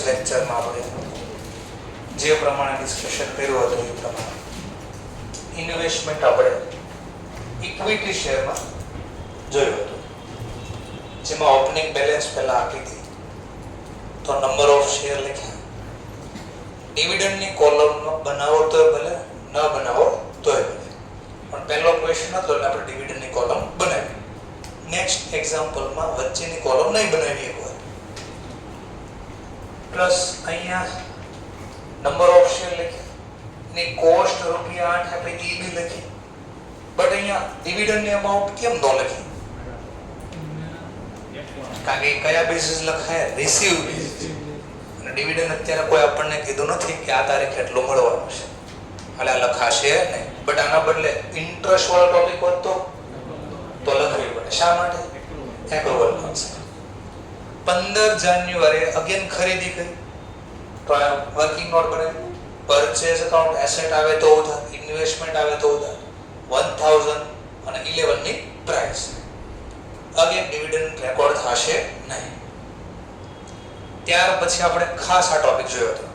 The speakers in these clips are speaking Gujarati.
લેક્ચરમાં આપણે જે પ્રમાણે ડિસ્કશન કર્યું હતું એ પ્રમાણે ઇન્વેસ્ટમેન્ટ આપણે ઇક્વિટી શેરમાં જોયું હતું, જેમાં ઓપનિંગ બેલેન્સ પહેલા આપી હતી તો નંબર ઓફ શેર લખ્યા, ડિવિડન્ડની કોલમનો બનાવો તો ભલે ન બનાવો તોય ભલે, પણ પહેલો ક્વેશ્ચન હતો એટલે આપણે ડિવિડન્ડની કોલમ બનાવી. નેક્સ્ટ એક્ઝામ્પલમાં વચ્ચેની કોલમ નહીં બનાવી એકવાર, પ્લસ અહીંયા નંબર ઓફ શેર લખ્યા, એની કોસ્ટ રૂપિયા 8 આપી હતી એ બી લખી, બટ અહીંયા ડિવિડન્ડની અમાઉન્ટ કેમ ન લખી? કારણ કે કયા બેસિસ લખાય? Receive basis. અને ડિવિડન્ડ અત્યારે કોઈ આપણને કીધું નથી કે આ તારીખે એટલું મળવાનું છે, એટલે આ લખાશે નહીં. બટ આના બદલે ઇન્ટરેસ્ટ વાળો ટોપિક હોત તો લખવી પડે. શા માટે? એક્રુઅલ કોન્સેપ્ટ. 15 જાન્યુઆરી અગેન ખરીદી કરી તો આ વર્કિંગ નોટ બનાવી, પરચેઝ એકાઉન્ટ એસેટ આવે તો ઉધાર, ઇન્વેસ્ટમેન્ટ આવે તો ઉધાર, 1000 અને 11 ની પ્રાઇસ. અગેન ડિવિડન્ડ રેકોર્ડ થશે નહીં. ત્યાર પછી આપણે ખાસ આ ટોપિક જોયો હતો.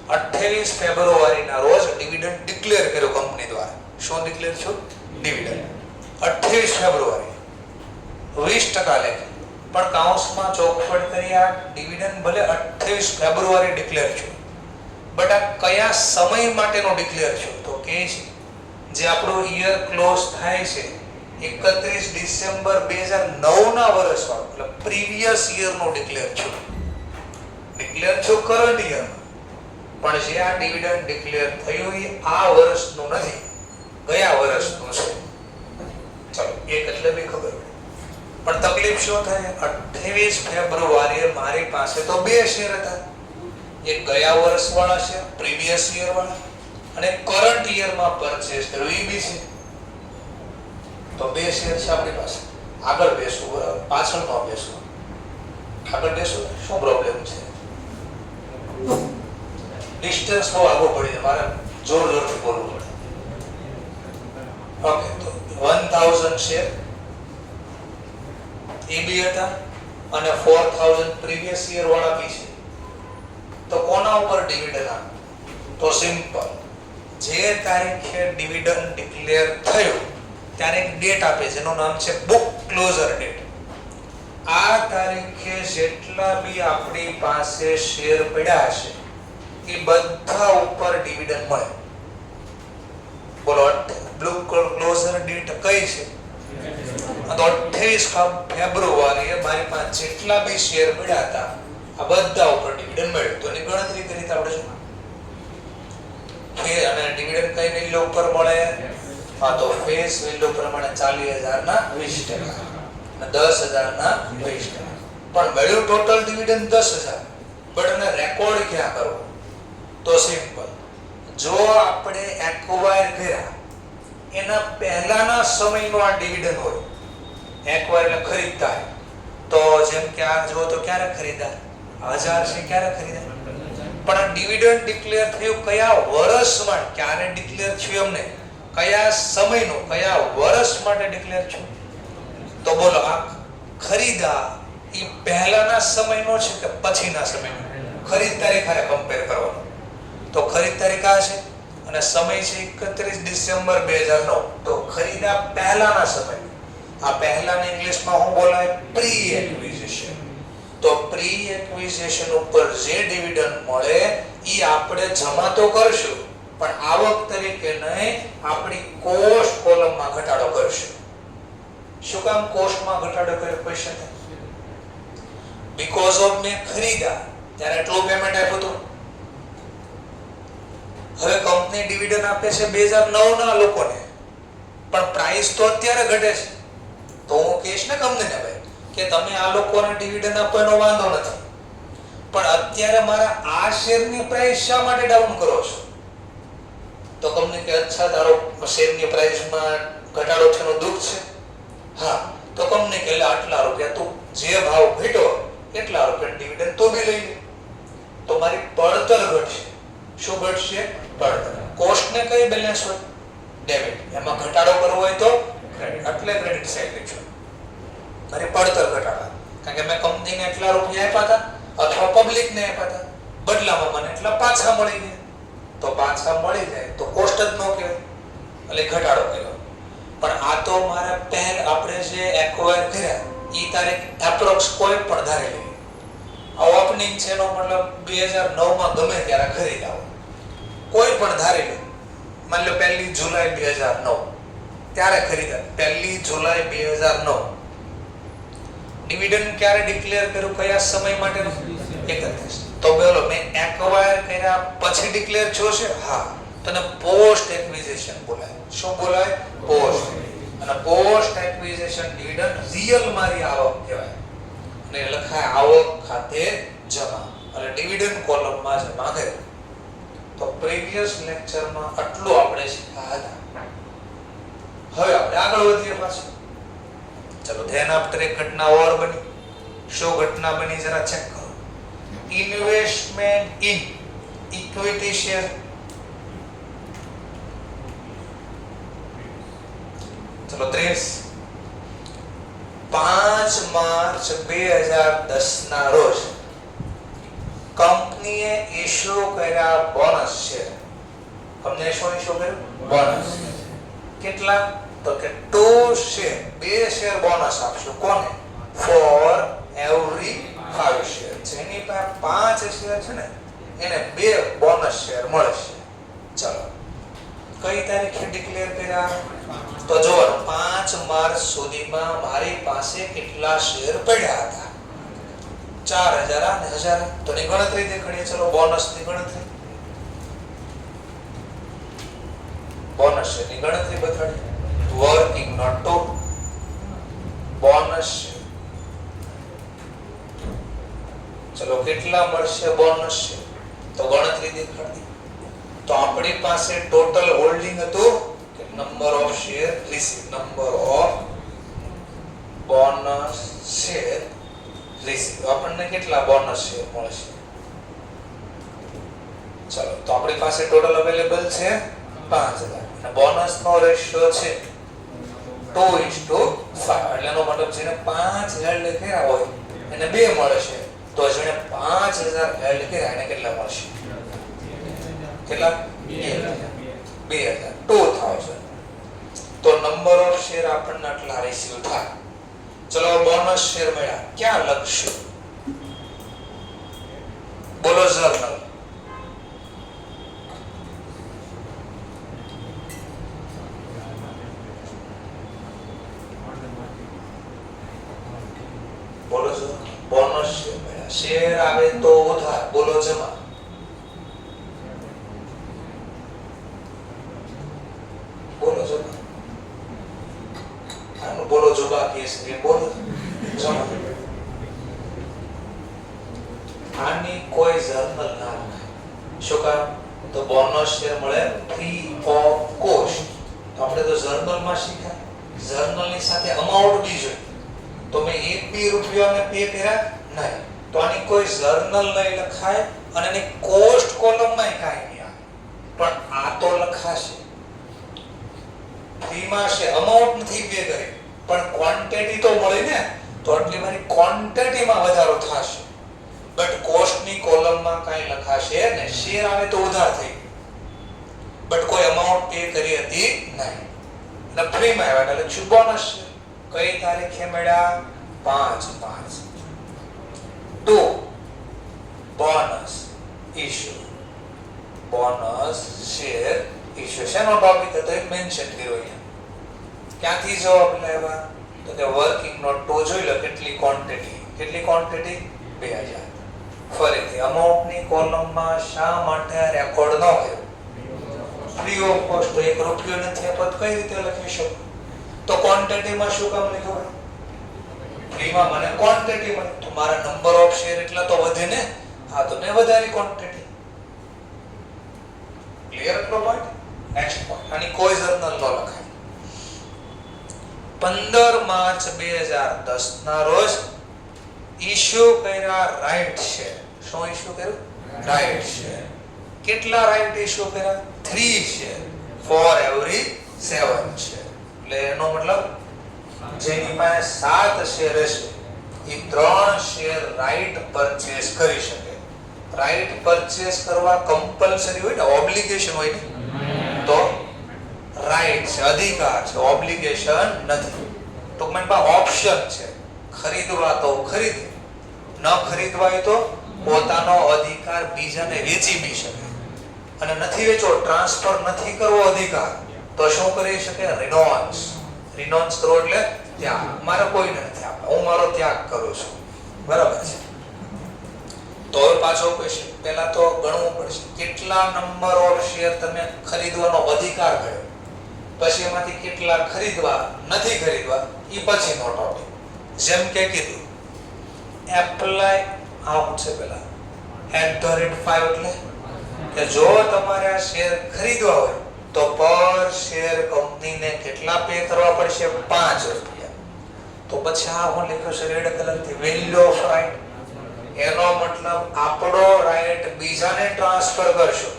28 ફેબ્રુઆરીના રોજ ડિવિડન્ડ ડિક્લેર કર્યો કંપની દ્વારા. શું ડિક્લેર થયું? ડિવિડન્ડ. 28 ફેબ્રુઆરી 20% લેખે, પણ કાઉન્સમાં ચોખવટ કરી આ ડિવિડન્ડ ભલે 28 ફેબ્રુઆરી ડિક્લેર થયું, બટ આ કયા સમય માટેનો ડિક્લેર થયો? તો કે છે જે આપણો યર ક્લોઝ થાય છે 31 ડિસેમ્બર 2009 ના વર્ષમાં, એટલે પ્રીવિયસ યર નો ડિક્લેર થયો. ડિક્લેર થયો કરન્ટ યર, પણ જે આ ડિવિડન્ડ ડિક્લેર થયું એ આ વર્ષનું નથી, ગયા વર્ષનું છે. ચલો એક એટલે બી ખબર પડી. પણ તકલીફ શું થાય? 28 ફેબ્રુઆરીએ મારી પાસે તો બે શેર હતા, એક ગયા વર્ષ વાળા શેર પ્રીવિયસ યર વાળા, અને કરન્ટ યર માં પરચેઝ કર્યું એ બી છે. તો બે શેર છે આપણી પાસે. આગળ બેસવું બરાબર, પાછળ ન બેસવું. આગળ બેસવું શું પ્રોબ્લેમ છે? ડિસ્ટન્સ બહુ આગળ પડી જાય, મારે જોર જોરથી બોલવું પડે. ઓકે, તો 1000 શેર એ બી હતા અને 4000 પ્રીવિયસ યર વાળા બી છે. તો કોના ઉપર ડિવિડન્ડ આપે? તો સિમ્પલ, જે તારીખે ડિવિડન્ડ ડિક્લેર થયું ત્યારે એક ડેટ આપે જેનું નામ છે બુક ક્લોઝર ડેટ. આ તારીખે જેટલા બી આપણી પાસે શેર પડ્યા છે એ બધા ઉપર ડિવિડન્ડ મળે. બોલો, બુક ક્લોઝર ડેટ કઈ છે? તો 28 ફેબ્રુઆરીએ મારી પાસે જેટલા બી શેર પડ્યા હતા આ બધા ઉપર ડિવિડન્ડ મળ્યું. તો એની ગણતરી કરી આપણે અને ડિવિડન્ડ કઈ વેલ્યુ ઉપર મળે? હા, તો ફેસ વેલ્યુ પ્રમાણે 40000 ના 20% અને 10000 ના 20%. પણ મળ્યું ટોટલ ડિવિડન્ડ 10000, બટ એને રેકોર્ડ ક્યાં કરવો? તો સિમ્પલ, જો આપણે એક્વાયર કર્યા એના પહેલાના સમયનો આ ડિવિડન્ડ હોય, એક્વાયર એટલે ખરીદતા, તો જેમ કે આ જો તો ક્યારે ખરીદા? 1000 છે ક્યારે ખરીદા? પણ આ ડિવિડન્ડ ડિક્લેર થયું કયા વર્ષમાં? ક્યારે ડિક્લેર થયું એમને? કયા સમયનો, કયા વર્ષ માટે ડિક્લેર થયું? તો બોલો, આ ખરીદા એ પહેલાના સમયનો છે કે પછીના સમયનો? ખરીદ તારીખ હારે કમ્પેર કરવાનો. તો ખરીદ તારીખ આ છે અને સમય છે 31 ડિસેમ્બર 2009. તો ખરીદા પહેલાના સમય. આ પહેલાના ઇંગ્લિશમાં શું બોલાય? Pre acquisition. તો પ્રી એક્વિઝિશન ઉપર જે ડિવિડન્ડ મળે એ આપણે જમા તો કરશું, પણ આવક તરીકે નહીં, આપણી કોસ્ટ કોલમમાં ઘટાડો કરશે. શું કામ કોસ્ટમાં ઘટાડો કર્યો? ક્વેશ્ચન થાય. બીકોઝ ઓફ મેં ખરીદા ત્યારે એટલું પેમેન્ટ આપ્યું હતું. હવે કંપની ડિવિડન્ડ આપે છે 2009 ના લોકોને, પણ પ્રાઇસ તો અત્યારે ઘટે છે. તો હું કહીશ ને કંપનીને, ભાઈ કે તમે આ લોકોને ડિવિડન્ડ આપો એનો વાંધો નથી, પણ અત્યારે મારા આ શેરની પ્રાઇસ શા માટે ડાઉન કરો છો? તો કંપની કે અચ્છા, તારો શેરની પ્રાઇસમાં ઘટાડો થવાનો દુઃખ છે. હા, તો કંપની કે આટલા રૂપિયા તું જે ભાવ ઘટ્યો એટલા રૂપિયા ડિવિડન્ડ તો બી લઈ લે. તો મારી પડતર ઘટશે. શું ઘટશે? પડતર. કોસ્ટ ને કઈ બેલેન્સ હોય? ડેબિટ. એમાં ઘટાડો કરવો હોય તો ક્રેડિટ, એટલે ક્રેડિટ સાઈડ લઈશું. મારી પડતર ઘટાડા, કારણ કે મેં કંપનીને એટલા રૂપિયા આપ્યા હતા અથવા પબ્લિકને આપ્યા હતા, બદલામાં મને એટલા પાછા મળી ગયા. તો પાછા મળી જાય તો કોસ્ટ જ ન કહેવાય, એટલે ઘટાડો કર્યો. પણ આ તો મારા પહેલ આપણે જે એક્વાયર કર્યા ઈ તારીખ એપ્રોક્સ કોઈ પણ ધારેલી. આ ઓપનિંગ છે એનો મતલબ 2009 માં ગમે ત્યારે ખરીદાવો, કોઈ પણ ધારેલી. માની લો 1 જુલાઈ 2009 ત્યારે ખરીદા, 1 જુલાઈ 2009. ડિવિડન્ડ ક્યારે ડિક્લેર કર્યું, કયા સમય માટે? 31. તો બોલો મેં એક્વાયર કર્યા પછી ડિક્લેર થયો છે? હા. તને પોસ્ટ એક્વિઝિશન બોલાય. શું બોલાય? પોસ્ટ. અને પોસ્ટ એક્વિઝિશન ડિવિડન્ડ રિયલ મારી આવક કહેવાય. અને લખાય આવક ખાતે જમા અને ડિવિડન્ડ કોલમમાં જમા કર્યું. તો પ્રીવિયસ લેક્ચરમાં આટલું આપણે શીખ્યા હતા. હવે આપણે આગળ વધીએ પાછું. ચલો ધ્યાન આપતા એક ઘટના ઓર બની. શું ઘટના બની જરા ચેક કરો. Investment in equity share. ચલો 5 માર્ચ 2010 ના રોજ કંપનીએ ઇશ્યુ કર્યા બોનસ શેર. કંપનીએ શું ઇશ્યુ કર્યું? બોનસ. કેટલા? તો કે 2 શેર, 2 શેર બોનસ આપશું. કોને? For every 5 share. જેની પાસે 5 શેર છે ને એને 2 બોનસ શેર મળશે. ચલો કઈ તારીખે ડિક્લેર કર્યા? તો જો 5 માર્ચ સુધીમાં મારી પાસે કેટલા શેર પડ્યા હતા? 4000 અને 1000. તો ની ગણતરી દેખાડીએ. ચલો બોનસ ની ગણતરી, બોનસ ની ગણતરી બતાડીએ. Working note to bonus. ચલો કેટલા મળશે બોનસ? તો ગણતરી દેખાડી. તો આપણી પાસે ટોટલ હોલ્ડિંગ હતું કે number of share receive, number of bonus share receive. આપણને કેટલા બોનસ શેર મળશે? ચલો તો આપણી પાસે ટોટલ અવેલેબલ છે 5000 અને બોનસ નો રેશિયો છે 2:5. એટલે એનો મતલબ જેને 5 હેલ્ડ કર્યા હોય એને 2 મળશે. તો જેને 5000 હેલ્ડ કર્યા એને કેટલા મળશે? કેટલા? 2000. તો નંબર ઓફ શેર આપણને આટલા રિસીવ થાય. ચલો બોનસ શેર મળ્યા, ક્યાં લખશું? બોલો જર્નલ. બોલો બોનસ શેર મળ્યા. શેર આવે તો ઉધાર, બોલો જમા. બોલો જમા. આનું બોલો જમા કેસ કે બોલો જમા. આની કોઈ જર્નલ ના લખાય. શું કામ? તો બોનસ શેર મળે ફ્રી ઓફ કોસ્ટ. તો આપણે તો જર્નલમાં શીખ્યા, જર્નલની સાથે અમાઉન્ટ બી જોઈએ. તો મેં 1 રૂપિયા ને પે કર્યા નહીં, તો આની કોઈ જર્નલ નહીં લખાય અને એની કોસ્ટ કોલમમાં કાંઈ નહીં આવે. પણ આ તો લખાશે. ફ્રીમાં છે, અમાઉન્ટ નથી પે કરી પણ ક્વોન્ટિટી તો મળી ને, તો એટલી મારી ક્વોન્ટિટીમાં વધારો થશે. બટ કોસ્ટની કોલમમાં કાંઈ લખાશે ને. શેર આવે તો ઉધાર થઈ, બટ કોઈ અમાઉન્ટ પે કરી હતી નહીં. એટલે ફ્રીમાં આવ્યા એટલે લખ્યું બોનસ શેર. કઈ તારીખે મળ્યા? 5 માર્ચ. તો bonus issue, bonus share issue. શેનો ટોપિક હતો એ મેન્શન કર્યો અહીંયા. ક્યાંથી જવાબ લાવ્યા? તો કે વર્કિંગ નોટ ટુ જોઈ લો. કેટલી ક્વોન્ટિટી? કેટલી ક્વોન્ટિટી? 2000. ફરીથી અમાઉન્ટની કોલમમાં શા માટે રેકોર્ડ ન કર્યો? Free of cost. 1 રૂપિયો નથી આપ્યો તો કઈ રીતે લખી શકો? તો ક્વોન્ટિટીમાં શું કામ લખ્યું? ફ્રીમાં મને ક્વોન્ટિટી મળી તો મારા નંબર ઓફ શેર એટલા તો વધે ને. હા તો મેં વધારી ક્વોન્ટિટી. ક્લિયર એટલો પોઈન્ટ? Next point. આની કોઈ જર્નલ ન લખાય. 15 માર્ચ 2010 ના રોજ ઇશ્યુ કર્યા રાઈટ શેર. શું ઇશ્યુ કર્યું? Right share. કેટલા રાઈટ ઇશ્યુ કર્યા? 3 શેર ફોર એવરી 7 શેર. એટલે એનો મતલબ જેની પાસે 7 શેર હશે એ 3 શેર રાઈટ પરચેસ કરી શકે. રાઈટ પરચેસ કરવા કમ્પલસરી હોય ને, ઓબ્લિગેશન હોય ને, તો રાઈટ છે, અધિકાર છે, ઓબ્લિગેશન નથી. ટૂંકમાં ઓપ્શન છે. ખરીદવા તો ખરીદ, ન ખરીદવા હોય તો પોતાનો અધિકાર બીજાને વેચી બી શકે. અને નથી વેચવો, ટ્રાન્સફર નથી કરવો અધિકાર, તો શું કરી શકે? રિનોન્સ. રિનોન્સ કરો એટલે ત્યાગ. મારે કોઈને નથી આપવા, હું મારો ત્યાગ કરું છું. બરાબર છે. તો હવે પાછો ક્વેશ્ચન, પહેલા તો ગણવું પડશે કેટલા નંબર ઓફ શેર તમે ખરીદવાનો અધિકાર કર્યો, પછી એમાંથી કેટલા ખરીદવા નથી ખરીદવા એ પછીનો ટોપિક. જેમ કે કીધું એપ્લાય આઉટ છે પેલા @5 એટલે કે જો તમારે આ શેર ખરીદવા હોય તો પર શેર કંપનીને કેટલા પે કરવા પડશે? 5 રૂપિયા. તો પછી આ હું લખ્યું છે રેડ કલરથી, વેલ્યુ ઓફ રાઈટ. એનો મતલબ આપણો રાઈટ બીજાને ટ્રાન્સફર કરશો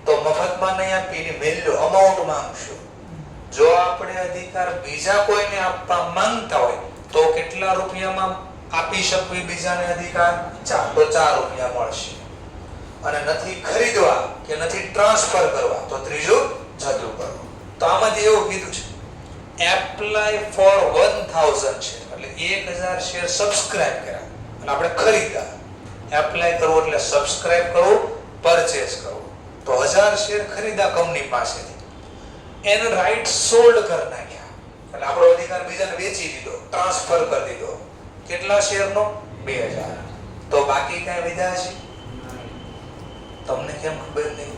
તો મફતમાં નહીં આપી, વેલ્યુ અમાઉન્ટ માંગશો. જો આપણે અધિકાર બીજા કોઈને આપવા માંગતા હોય તો કેટલા રૂપિયામાં આપી શકવી બીજાને અધિકાર? 4. તો 4 રૂપિયા મળશે. અને નથી ખરીદવા કે નથી ટ્રાન્સફર કરવા તો ત્રીજું જતું કરવું. તો આમાંથી એવું કીધું છે એપ્લાય ફોર 1000 શેર એટલે 1000 શેર સબસ્ક્રાઇબ કર્યા અને આપણે ખરીદ્યા. એપ્લાય કરવું એટલે સબસ્ક્રાઇબ કરવું, પરચેસ કરવું. તો 1000 શેર ખરીદા કંપની પાસેથી, એને રાઈટ સોલ્ડ કરી નાખ્યા એટલે આપણો અધિકાર બીજાને વેચી દીધો, ટ્રાન્સફર કરી દીધો. કેટલા શેરનો? 2000. તો બાકી કઈ વધ્યા છે? તમને કેમ ખબર નહીં?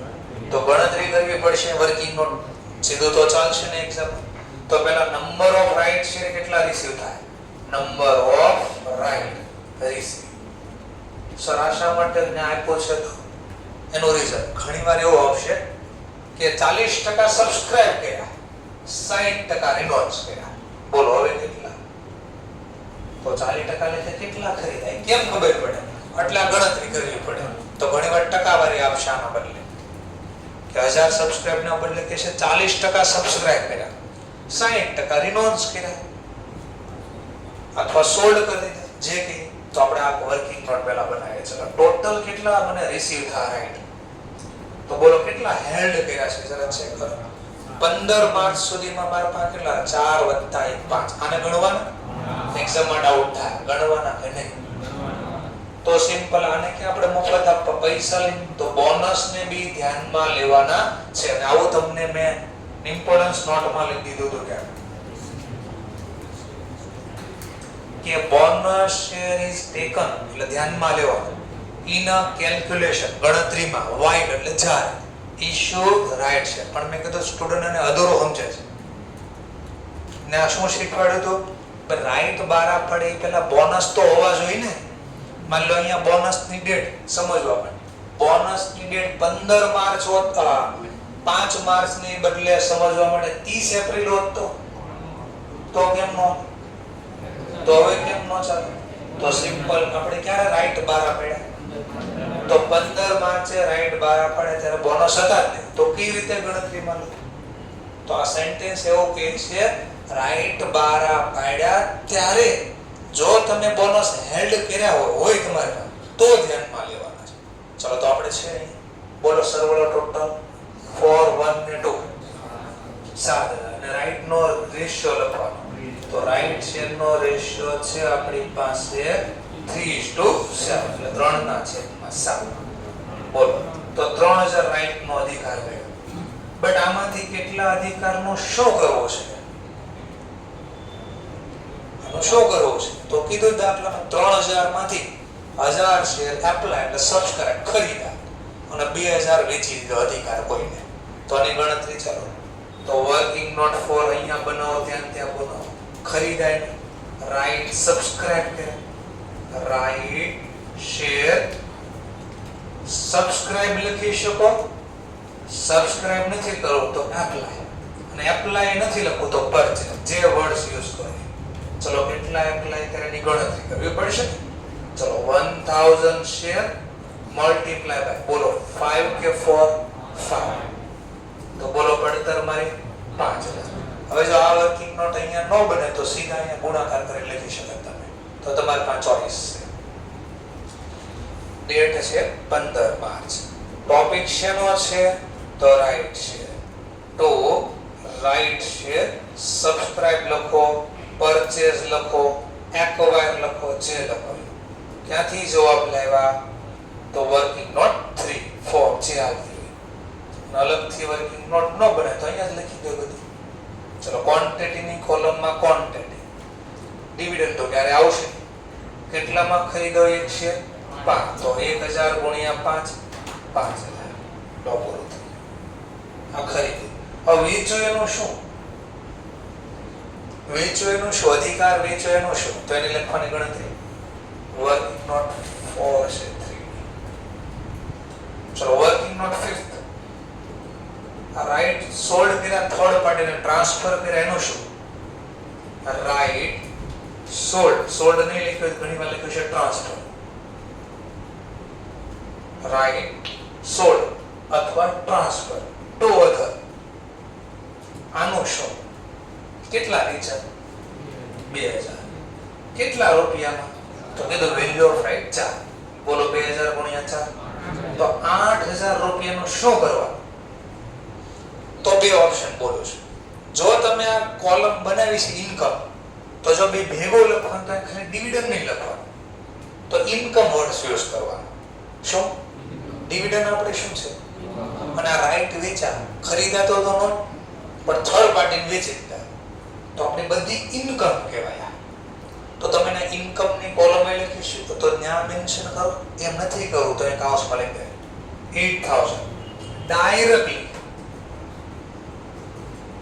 તો ગણતરી કરવી પડશે વર્કિંગ નોટ. સીધું તો ચાલશે ને એક્ઝામ. તો પહેલા નંબર ઓફ રાઈટ શેર કેટલા રિસીવ થાય? Number of right receive. Sir આશા માટે ને આપ્યો છે તો એનો રીઝન ઘણીવાર એવો આવશે કે 40% સબસ્ક્રાઇબ કર્યા, 60% રિનોન્સ કર્યા. બોલો હવે કેટલા? તો 40% લેખે કેટલા ખરીદાય કેમ ખબર પડે? આટલા ગણતરી કરવી પડે. તો ઘણીવાર ટકાવારી આપશે આના બદલે કે 1000 સબસ્ક્રાઇબ ના બદલે કે છે 40% સબસ્ક્રાઇબ કર્યા, 60% રિનોન્સ કર્યા અથવા સોલ્ડ કરી દીધા, જે કે તો આપણે આ વર્કિંગ નોટ પહેલા બનાવીએ. ચલો ટોટલ કેટલા મને રિસીવ થાય રાઈટ? તો બોલો કેટલા હેલ્ડ કર્યા છે જરા ચેક કરો. 15 માર્ચ સુધીમાં મારા પાસે કેટલા? 4 + 1 5. આને ગણવાના? એક્ઝામમાં ડાઉટ થાય ગણવાના કે નહીં? તો સિમ્પલ. આને કે આપણે મફત આપવા પૈસા લઈને તો બોનસ ને બી ધ્યાનમાં લેવાના છે. અને આવું તમને મેં ઇમ્પોર્ટન્સ નોટમાં લખી દીધું હતું કે બોનસ શેર ઇઝ ટેકન એટલે ધ્યાનમાં લેવાનું ઇન અ કેલ્ક્યુલેશન, ગણતરીમાં, વાઇડ એટલે જ્યારે ઇશ્યુડ રાઈટ શેર. પણ મેં કીધું સ્ટુડન્ટ અને અધૂરો સમજે છે ને. આ શું શીખવાડ્યું હતું? રાઈટ બારા પડે એ પહેલા બોનસ તો હોવા જોઈએ ને. માન લો અહીંયા બોનસ ની ડેટ સમજવા પડે. બોનસ ની ડેટ 15 માર્ચ હોત, 5 માર્ચ ની બદલે સમજવા મળે 30 એપ્રિલ હોત તો કેમ નો? તો હવે કેમ નો ચાલે? તો સિમ્પલ આપણે ક્યારે રાઈટ બારા પડ્યા? તો 15 માર્ચે રાઈટ બારા પડે ત્યારે બોનસ હતા જ નહીં. તો કઈ રીતે ગણતરીમાં લો? તો આ સેન્ટેન્સ એવો કહે છે રાઈટ બારા પાડ્યા ત્યારે જો તમે બોનસ હેલ્ડ કર્યા હોય તમારે તો ધ્યાનમાં લેવાના છે. ચલો તો આપણે છે બોલો સરવાળો ટોટલ 4 1 ને 2 7 અને રાઈટ નો રેશિયો લખવાનો. તો રાઈટ શેર નો રેશિયો છે આપણી પાસે 3:7 એટલે 3/7. બોલો તો 3000 રાઈટ નો અધિકાર ગયો. બટ આમાંથી કેટલા અધિકારનો શો કરવો છે? શો કરવો છે તો કીધું દાખલામાં 3000 માંથી 1000 શેર એપ્લાય એટલે સબસ્ક્રાઇબ ખરીદા અને 2000 વેચી દીધો અધિકાર કોઈને. તો આની ગણતરી ચાલો. તો વર્કિંગ નોટ ફોર અહીંયા બનાવો, ત્યાં બનાવો. ખરીદાય રાઈટ સબસ્ક્રાઇબ કરે, રાઈટ શેર સબસ્ક્રાઇબ લખી શકો. સબસ્ક્રાઇબ નથી કરો તો એપ્લાય, અને એપ્લાય નથી લખવું તો પરચેસ, જે વર્ડ્સ યુઝ કરો. ચલો કેટલા એપ્લાય કરે એની ગણતરી કરવી પડશે. ચલો 1000 શેર મલ્ટીપ્લાય બાય બોલો 5 કે 4 5. તો બોલો પડતર મારી 5000. હવે જો આ વર્કિંગ નોટ અહીંયા ન બને તો સીધા અહીંયા ગુણાકાર કરી લખી શકો તમે. તો તમારી પાસે 24 છે. ડેટ છે 15 માર્ચ. ટોપિક શેનો છે? તો રાઈટ શેર. તો રાઈટ શેર, સબસ્ક્રાઇબ લખો, પરચેઝ લખો, એક્વાયર લખો, જે લખો. ક્યાંથી જવાબ લાવ્યા? તો વર્કિંગ નોટ 3 4 જે આવી. અલગથી વર્કિંગ નોટ ન બને તો અહીંયા જ લખી દો બધું. ચલો, ક્વોન્ટિટીની કોલમમાં ક્વોન્ટિટી. ડિવિડન્ડ તો ક્યારે આવશે? કેટલામાં ખરીદો એક શેર? 5. તો 1000 ગુણ્યા 5 5000. ડોબોરો થઈ ગયો. આ ખરીદી. હવે વેચો એનું શું? વેચો એનું શું? અધિકાર વેચો એનું શું? તો એની લખવાની ગણતરી વર્કિંગ નોટ 4 છે 3. ચલો, working note 5th. Right sold કર્યા થર્ડ પાર્ટીને ટ્રાન્સફર કર્યા એનું શું? Right sold. સોલ્ડ નહીં લખ્યું, ઘણી વાર લખ્યું છે ટ્રાન્સફર. રાઈટ સોલ્ડ અથવા ટ્રાન્સફર ટુ અધર. આનું શું? કેટલા વેચા? 2000. કેટલા રૂપિયામાં? તો કીધું વેલ્યુ ઓફ રાઈટ 4. બોલો 2000 ગુણ્યા 4 તો 8000 રૂપિયાનું શું કરવાનું? તો બે ઓપ્શન બોલું છું. જો તમે આ કોલમ બનાવી છે ઇન્કમ, તો જો બે ભેગો લખવાનું તો ખાલી ડિવિડન્ડ નહીં લખવાનું, તો ઇન્કમ વર્ડ્સ યુઝ કરવાનો. શું? ડિવિડન્ડ આપણે શું છે? અને આ રાઈટ વેચા, ખરીદા તો નોટ, પણ થર્ડ પાર્ટીને વેચી દીધા, તો આપણે બધી ઇન્કમ કહેવાય. તો તમે ને ઇન્કમની કોલમ એ લખીશું તો ત્યાં મેન્શન કરો. એમ નથી કરવું તો એક કાઉન્સમાં લખી દે 8000 ડાયરેક્ટલી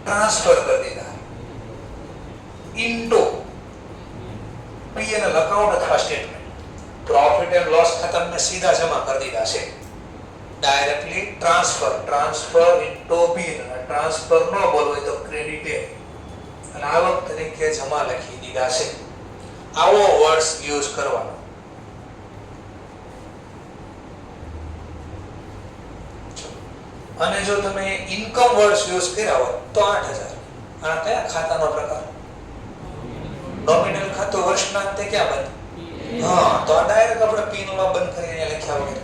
ટ્રાન્સફર કરી દીધા ઇન્ટુ પીએનએલ અકાઉન્ટ અથવા સ્ટેટમેન્ટ. પ્રોફિટ એન્ડ લોસ ખાતામાં સીધા જમા કરી દીધા છે. Directly transfer into P&L. Transfer ન બોલવું હોય તો ક્રેડિટ અને આવક તરીકે જમા લખી દીધા છે. આવો વર્ડ્સ યુઝ કરવાનો. અને જો તમે ઇન્કમ વર્ડ્સ યુઝ કર્યા હોય તો 8000. આ કયા ખાતાનો પ્રકાર? નોમિનલ ખાતું વર્ષના અંતે ક્યાં બંધ? હા, તો આ ડાયરેક્ટ આપણે પિન માં બંધ કરીને લખ્યા વગર.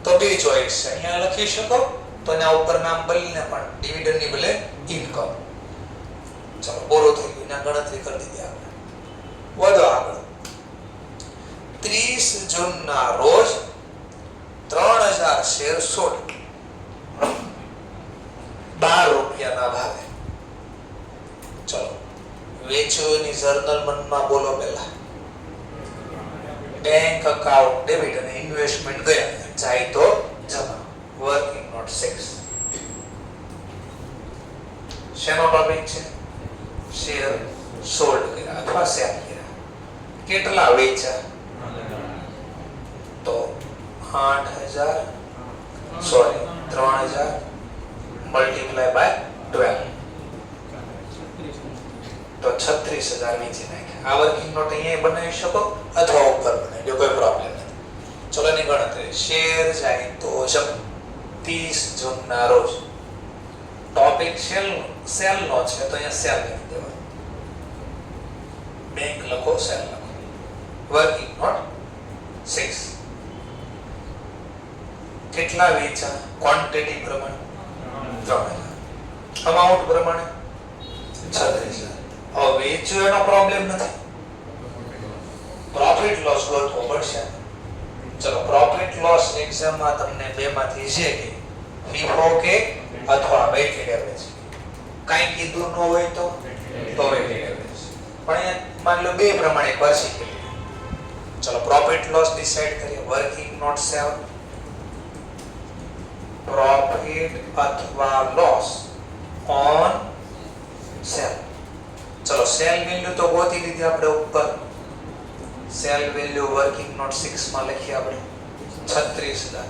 તો બે ચોઇસ છે. અહીંયા લખી શકો તો એના ઉપર નામ બદલીને પણ ડિવિડન્ડ ની બદલે ઇન્કમ. ચલો, બોરો થઈ ગયું. એના ગણતરી કરી દીધી આપણે. વધો આગળ. 30 જૂનના રોજ 3000 શેર સોલ્ડ 12 રૂપિયાના ભાવે. ચલો, વેચોની જર્નલ મનમાં બોલો પહેલા. બેંક અકાઉન્ટ ડેબિટ અને ઇન્વેસ્ટમેન્ટ ગયા, જાય તો જમા. Working note 6. શેનો ટોપિક છે? શેર સોલ્ડ કર્યા અથવા સેલ કર્યા. કેટલા વેચા? તો 3000 મલ્ટીપ્લાય બાય 12 તો 36000 વેચી નાખ્યા. આ વર્કિંગ નોટ અહીંયા બનાવી શકો અથવા ઉપર બનાવી દો, કોઈ પ્રોબ્લેમ નથી. ચલો, એની ગણતરી. શેર જાય તો જમ 30 જૂનના રોજ. ટોપિક સેલ નો છે તો અહીંયા સેલ લખી દેવાનું. બેંક લખો, સેલ લખો. Working note 6. કેટલા વેચા? ક્વોન્ટિટી પ્રમાણે 3000. અમાઉન્ટ પ્રમાણે 36000. હવે વેચ્યું એનો પ્રોબ્લેમ નથી, પ્રોફિટ લોસ ગોતવો પડશે. ચલો, પ્રોફિટ લોસ એક્ઝામમાં તમને બે માંથી છે કે FIFO કે અથવા વેઇટેડ એવરેજ. કાઈ કીધું ન હોય તો વેઇટેડ એવરેજ. પણ અહીંયા માની લો બે પ્રમાણે એકવાર શીખી લઈએ. ચલો, પ્રોફિટ લોસ ડિસાઈડ કરીએ. Working note 7. પ્રોફિટ અથવા લોસ ઓન સેલ. ચલો, સેલ વેલ્યુ તો ગોતી લીધી આપણે ઉપર. સેલ વેલ્યુ વર્કિંગ નોટ 6 માં લખી આપણે 36000.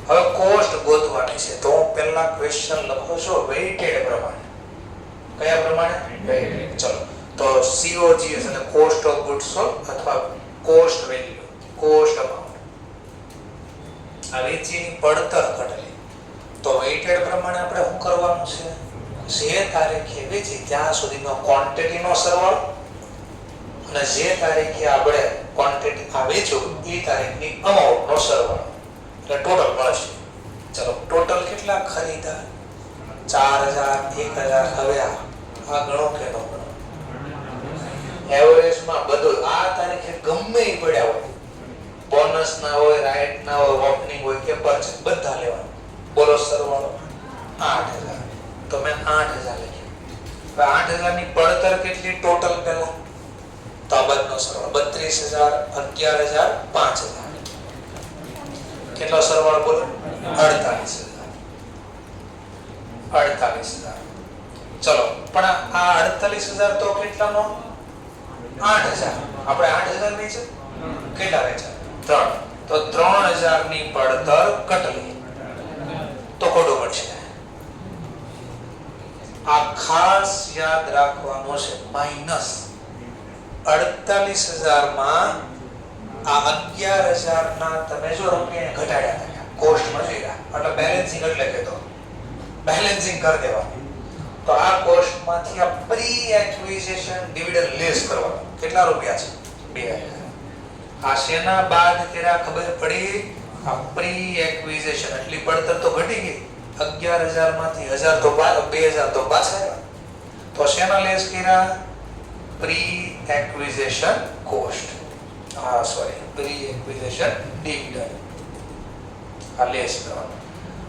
હવે કોસ્ટ ગોતવાની છે તો હું પહેલા ક્વેશ્ચન લખો છો વેઇટેડ પ્રમાણે. કયા પ્રમાણે? વેઇટેડ. ચલો, તો COGS એટલે કોસ્ટ ઓફ ગુડ્સ સોલ્ડ અથવા કોસ્ટ વેલ્યુ, કોસ્ટ અમાઉન્ટ. આ વેચીની પડતર ઘટેલી. તો વેઇટેડ પ્રમાણે આપણે શું કરવાનું છે? જે તારીખે વેચી ત્યાં સુધીનો ક્વોન્ટિટીનો સરવાળો અને જે તારીખે આપણે ક્વોન્ટિટી આ વેચ્યું એ તારીખની અમાઉન્ટનો સરવાળો. એટલે ટોટલ મળશે. ચલો ટોટલ કેટલા ખરીદા? 4000, 1000. હવે આ ગણો કે નો ગણો? એવરેજમાં બધું આ તારીખે ગમે એ પડ્યા હોય, બોનસ ના હોય, રાઈટ ના હોય, ઓપનિંગ હોય કે પરચેસ, બધા લેવાના. બોલો સરવાળો 8000. તો મેં 8000 લખ્યા. હવે 8000 ની પડતર કેટલી ટોટલ? પહેલા તો આ બધનો સરવાળો 32000, 11000, 5000. કેટલો સરવાળો બોલો? 48000. 48000. ચલો પણ આ 48000 તો કેટલાનો? 8000. આપણે 8000 વેચે કેટલા વેચા? 3. તો 3000 ની પડતર કટલી તો ખોટું પડશે. આ ખાસ યાદ રાખવાનું છે. માઈનસ 48000 માં આ 11000 ના તમે જો રૂપિયા ઘટાડ્યા હતા, કોસ્ટ મજૂરા એટલે બેલેન્સિંગ એટલે કે તો બેલેન્સિંગ કરી દેવાનું. તો આ કોસ્ટ માંથી આ પ્રી એક્વિઝિશન ડિવિડન્ડ લેસ કરવાનો. કેટલા રૂપિયા છે? 2000. આ શેના બાદ તેરા ખબર પડી? આ પ્રી એક્વિઝિશન એટલી પડતર તો ઘટી ગઈ. 11000 માંથી 1000 તો 2000 તો પાછા આવ્યા. તો શેના લેસ કર્યા? Pre acquisition cost. Pre acquisition dividend. આ લેસ કરવાનો.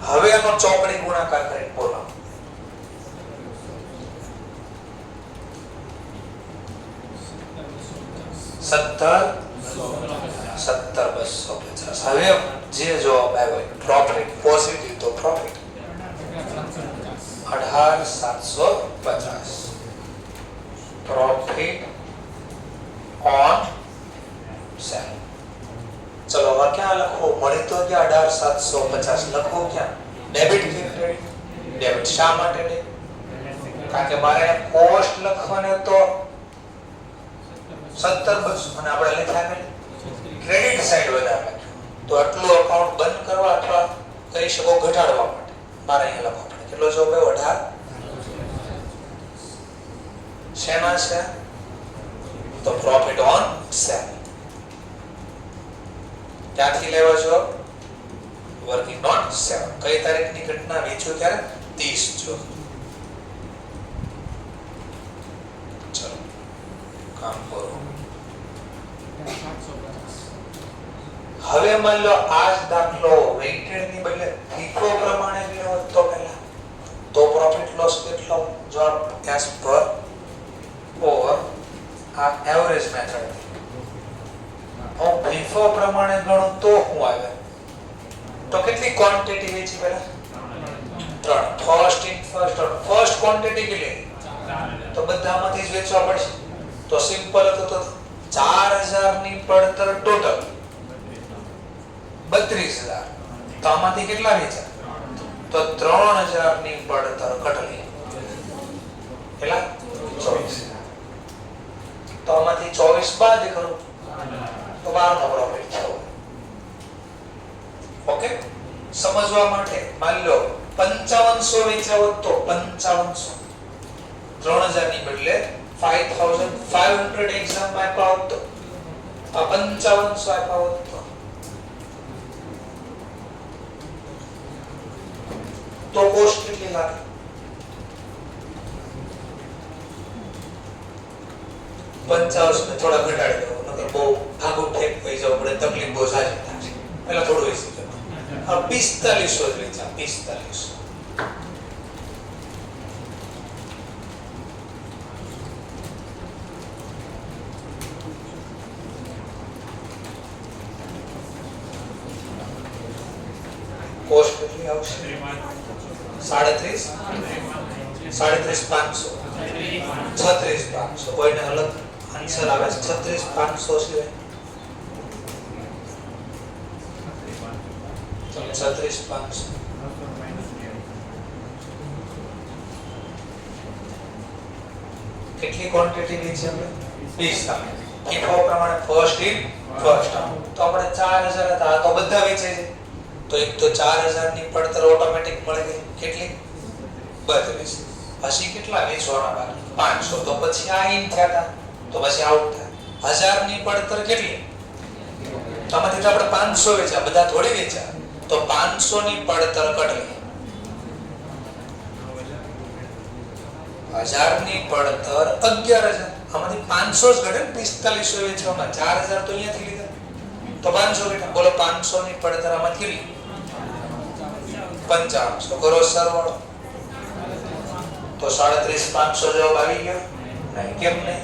હવે એનો ચોકડી ગુણાકાર કરીને બોલો. સત્તર 250. હવે જે જવાબ આવ્યો પ્રોફિટ પોઝિટિવ તો પ્રોફિટ 18750. Profit on cell. ચલો હવે ક્યાં લખો? મળી તો ક્યાં 18750 લખો ક્યાં? ડેબિટ કે ક્રેડિટ? ડેબિટ. શા માટે ડેબિટ? કારણ કે મારે કોસ્ટ લખવાને તો 17200 અને આપણે લખ્યા કે ક્રેડિટ સાઈડ વધારે લખ્યું. તો આટલું અકાઉન્ટ બંધ કરવા અથવા કરી શકો ઘટાડવા માટે મારે અહીંયા લખવા પડે. કેટલો જવાબ આવ્યો? 18. શેના છે? તો પ્રોફિટ ઓન સેલ. ક્યાંથી લેવા છો? Working note 7. કઈ તારીખની ઘટના? વેચ્યું ત્યારે 30 જો. ચલો કામ કરો. હવે માન લો આ જ દાખલો વેઇટેડ ની બદલે FIFO પ્રમાણે ગયો તો પહેલા તો પ્રોફિટ લોસ કેટલો? જવાબ એસ પર ઓવર આ એવરેજ મેથડ. હું FIFO પ્રમાણે ગણું તો શું આવે? તો કેટલી ક્વોન્ટિટી વેચી પહેલા? 3. ફર્સ્ટ ઇન ફર્સ્ટ ક્વોન્ટિટી કેટલી? તો બધામાંથી જ વેચવા પડશે. તો સિમ્પલ હતો તો 4000 ની પડતર ટોટલ 32000. તો આમાંથી કેટલા વેચા? તો 3000 ની પડતર કટલી કેટલા? 24000. તો આમાંથી 24 બાદ કરો તો 12 નો પ્રોફિટ થયો. ઓકે. સમજવા માટે માની લો 5500 વેચ્યા હોત તો 5500 3000 ની બદલે 5500 એક્ઝામ માં આપ્યા હોત તો 5500 આપ્યા હોત તો કોસ્ટ કેટલી લાગે? 55 ને થોડા ઘટાડી દો નકર બહુ આગળ ઠેક થઈ જવું પડે, તકલીફ બહુ સારી થશે. પહેલા થોડું વેચી દો. આ 4500 જ વેચા. 4500 કોસ્ટ કેટલી આવશે? 37500. 36500. કોઈને અલગ આન્સર આવે? 36500 સિવાય 36500. કેટલી ક્વોન્ટિટી વેચી આપણે? 20. FIFO પ્રમાણે ફર્સ્ટ ઇન ફર્સ્ટ આઉટ. તો આપણે 4000 હતા તો બધા વેચે છે. તો એક તો 4000 ની પડતર ઓટોમેટિક મળી ગઈ. કેટલી? 32. પછી કેટલા વેચવાના બાકી? 500. તો પછી આ ઇન થયા હતા તો પછી આઉટ થાય. 1000 ની પડતર કેટલી? તો આમાંથી તો આપણે 500 વેચ્યા, બધા થોડી વેચ્યા. તો 500 ની પડતર કેટલી? 1000 ની પડતર 11000. આમાંથી 500 જ ઘટે ને 4500 વેચવામાં, 4000 તો અહીંયાથી લીધા, તો 500 બેટા. બોલો 500 ની પડતર આમાં કેટલી? 5500. કરો સરવાળો તો 37500 જવાબ આવી ગયો. નહીં કેમ નહીં?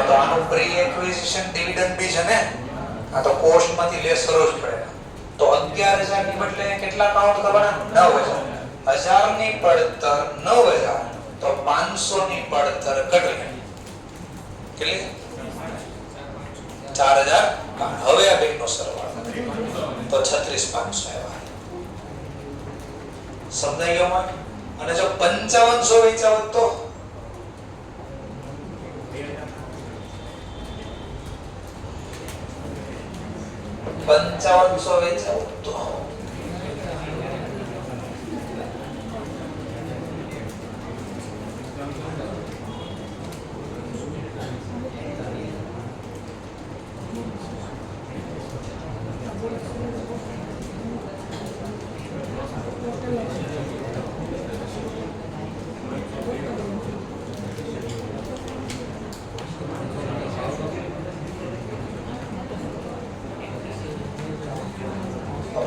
તો આનું પ્રી એક્વિઝિશન ડિવિડન્ડ બી છે ને, આ તો કોસ્ટ માંથી લેસ કરવો જ પડે. તો 11000 ની બદલે કેટલા કાઉન્ટ કરવાના? 9000. 1000 ની પડતર 9000, તો 500 ની પડતર કેટલી? કેટલી? 4000. હવે આ બેનો સરવાળો તો 36500 આવ્યા. સમજાઈ ગયો માં? અને જો 5500 વેચાવ તો 5500 વેચાવ તો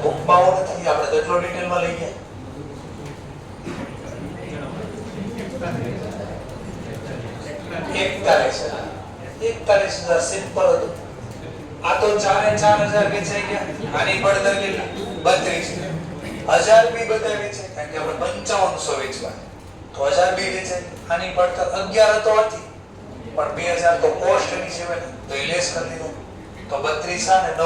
બુકમાં નથી, આપણે તો એટલો ડિટેલમાં લઈ ગયા. એકતાલીસ હજાર સિમ્પલ હતું. આ તો 4000 વેચાઈ ગયા. આની પડતર કેટલી? 32. 1000 બી બધા વેચાય, કારણ કે આપણે 5500 વેચવા, તો 1000 બી વેચાય. આની પડતર 11 તો હતી, પણ 2000 તો કોસ્ટ ની છે ને, તો એ લેસ કરી દીધો, તો 32 અને 9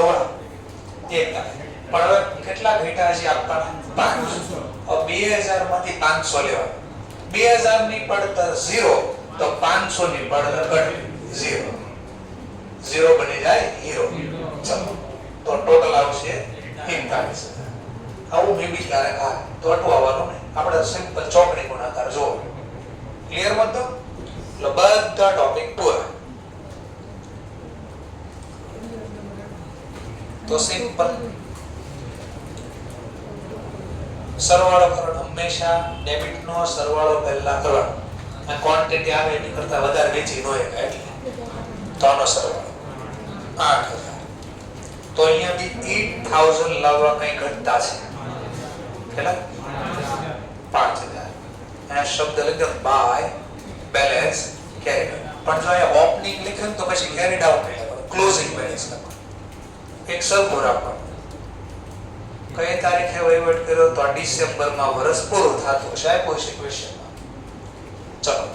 41. પણ હવે કેટલા ઘટા છે આપવાના? 500. હવે 2000 માંથી 500 લેવા. 2000 ની પડતર 0, તો 500 ની પડતર કેટલી? 0. 0 બની જાય હીરો. ચલો તો ટોટલ આવશે 41000. આવું મે બી ક્યારેક આ તો અટુ આવવાનું ને, આપણે સિમ્પલ ચોકડી ગુણાકાર જો. ક્લિયર મત? એટલે બધા ટોપિક પૂરા. તો સિમ્પલ સરવાળો કરવાનો. હંમેશા ડેબિટ નો સરવાળો પહેલા કરવાનો. આ ક્વોન્ટિટી આવે એની કરતા વધારે વેચી ન હોય એટલે તો આનો સરવાળો 8000. તો અહીંયા બી 8000 લાવવા કઈ ઘટતા છે. કેટલા? 5000. આ શબ્દ લખ્યો બાય બેલેન્સ કેરી. પણ જો અહીંયા ઓપનિંગ લખ્યું તો પછી કેરી ડાઉન નહીં લખવાનું, ક્લોઝિંગ બેલેન્સ લખવાનું. એક સરખું રાખવાનું. કઈ તારીખે વહીવટ કર્યો? તો આ ડિસેમ્બરમાં વર્ષ પૂરું થતું હશે. આ કોઈ ક્વેશ્ચનમાં. ચલો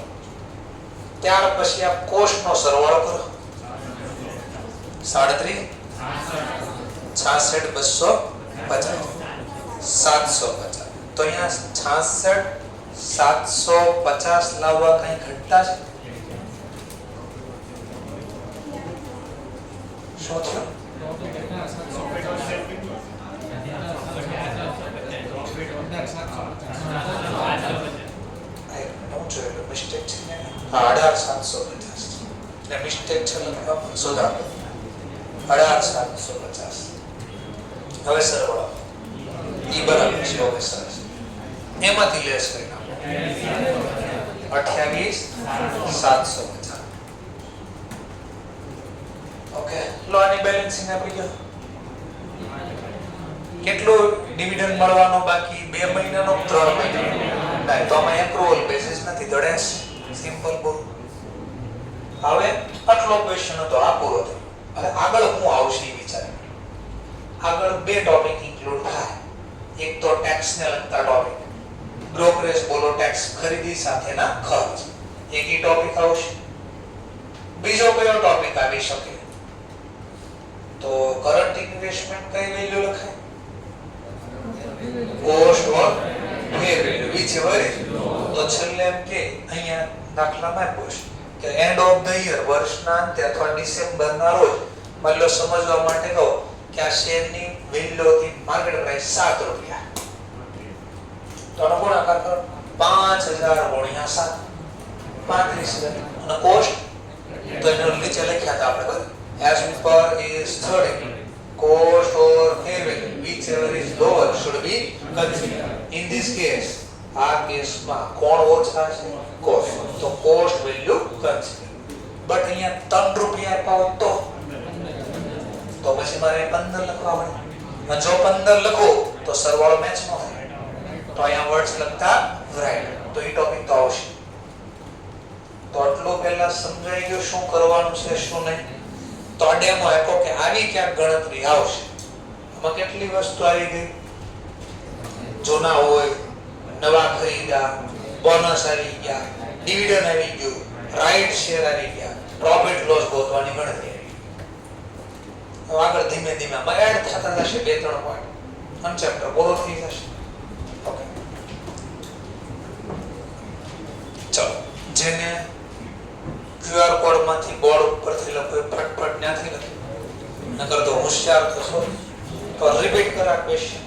ત્યાર પછી આ કોસ્ટ નો સરવાળો કરો. 37 66 250 750. તો અહીંયા 66 750 લાવવા કઈ ઘટતા છે? શું થયું? મિસ્ટેક છે ને? 18750. ને મિસ્ટેક છે લખવા સુધાર. 18750. હવે સરવાળો ઈ બરાબર છે. હવે સરસ. એમાંથી લેસ કરી નાખો. 28750. ઓકે, લો આની બેલેન્સિંગ આપી દો. કેટલું ડિવિડન્ડ મળવાનો બાકી? 2 મહિનાનો, 3 મહિનાનો? નહીં, તો આમાં એક્રુઅલ બેસિસ નથી, દડેસ સિમ્પલ બોલ. હવે આટલો ક્વેશ્ચન હતો, આ પૂરો થયો. હવે આગળ હું આવશે એ વિચાર. આગળ 2 ટોપિક ઇન્ક્લુડ થાય. એક તો ટેક્સ ને લગતા ટોપિક, બ્રોકરેજ બોલો ટેક્સ, ખરીદી સાથેના ખર્ચ. એક ઈ ટોપિક આવશે. બીજો કયો ટોપિક આવી શકે? તો કરન્ટ ઇન્વેસ્ટમેન્ટ કઈ વેલ્યુ લખાય? Cost or fair value whichever is. તો છેલ્લે એમ કે અહીંયા દાખલામાં પૂછ કે એન્ડ ઓફ ધ યર, વર્ષના અંતે અથવા ડિસેમ્બરના રોજ, મતલબ સમજવા માટે કહો કે આ શેરની વેલ્યુ હતી માર્કેટ પ્રાઇસ 7 રૂપિયા. તો આનો ગુણાકાર કરો. 5000 ગુણ્યા 7 35000. અને કોસ્ટ તો એનો નીચે લખ્યા હતા આપણે, as per is 30 cost or fair value whichever is lower should be considered. In this case, આ કેસમાં કોણ ઓછા છે? કોસ્ટ. તો કોસ્ટ વેલ્યુ કન્સિડર. બટ અહીંયા 3 રૂપિયા આપ્યા હોત તો પછી મારે 15 લખવા પડે. અને જો 15 લખો તો સરવાળો મેચ ન થાય. તો અહીંયા વર્ડ્સ લખતા રાઈટ. તો એ ટોપિક તો આવશે. તો આટલું પહેલા સમજાઈ ગયું શું કરવાનું છે શું નહીં. તો આ ડેમો આપ્યો કે આવી ક્યાંક ગણતરી આવશે. આમાં કેટલી વસ્તુ આવી ગઈ? જૂના હોય, નવા ખરીદા, બોનસ આવી ગયા, ડિવિડન્ડ આવી ગયું, રાઈટ શેર આવી ગયા, પ્રોફિટ લોસ ગોતવાની ગણતરી આવી. હવે આગળ ધીમે ધીમે આમાં એડ થતા જશે 2-3 પોઈન્ટ. અને ચેપ્ટર પૂરો થઈ જશે. ઓકે, ચલો. જેને QR કોડ માંથી બોર્ડ ઉપરથી લખો ફટફટ ત્યાંથી લખો. નકર તો હોશિયાર થશો. તો રિપીટ કરા ક્વેશ્ચન.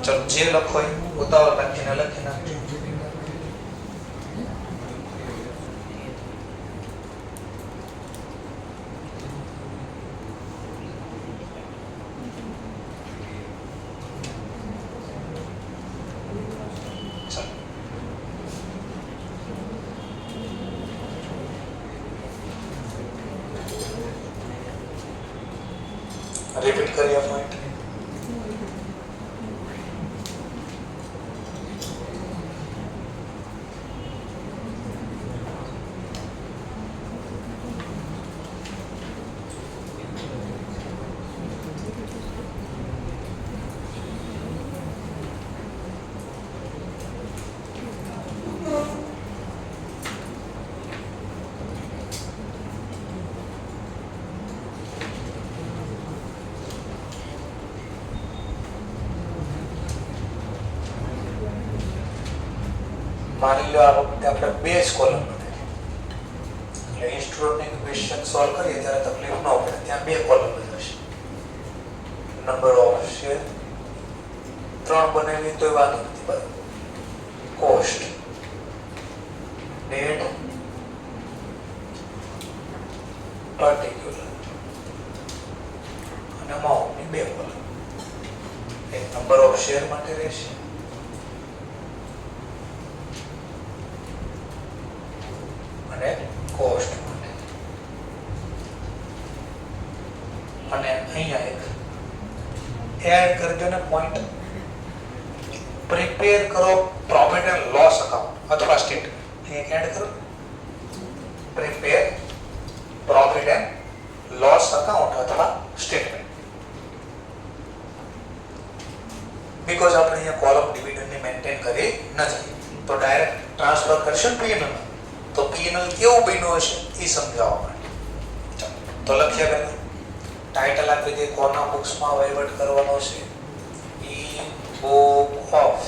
ચલો, જે લખો એ ઉતાવળ રાખીને લખી નાખજો. રિપીટ કરીએ પોઈન્ટ. માની લો આ વખતે આપણે 2 જ કોલમ બનાવી. એટલે ઇન્સ્ટ્રુમેન્ટ ક્વેશ્ચન સોલ્વ કરીએ ત્યારે તકલીફ ન પડે. ત્યાં 2 કોલમ હશે. નંબર ઓફ શેર 3 બનાવીએ તો વાંધો નથી. બરાબર. કોસ્ટ, ડેટ, પર્ટિક્યુલર અને અમાઉન્ટની 2 કોલમ. એક નંબર ઓફ શેર માટે રહેશે અને કોસ્ટ માટે. અને અહીંયા એક એડ કરજો ને પોઈન્ટ. પ્રિપેર કરો પ્રોફિટ એન્ડ લોસ અકાઉન્ટ અથવા સ્ટેટમેન્ટ. એક એડ કરો prepare profit and loss account અથવા સ્ટેટમેન્ટ. બીકોઝ આપણે અહીંયા કોલમ ડિવિડન્ડની મેન્ટેન કરી નથી. તો ડાયરેક્ટ ટ્રાન્સફર કરશું P&L માં. તો P&L કેવું બન્યું હશે એ સમજાવવા માટે. તો લખ્યા પહેલા ટાઇટલ આપી દે. કોના બુક્સમાં વહીવટ કરવાનો છે? E book of.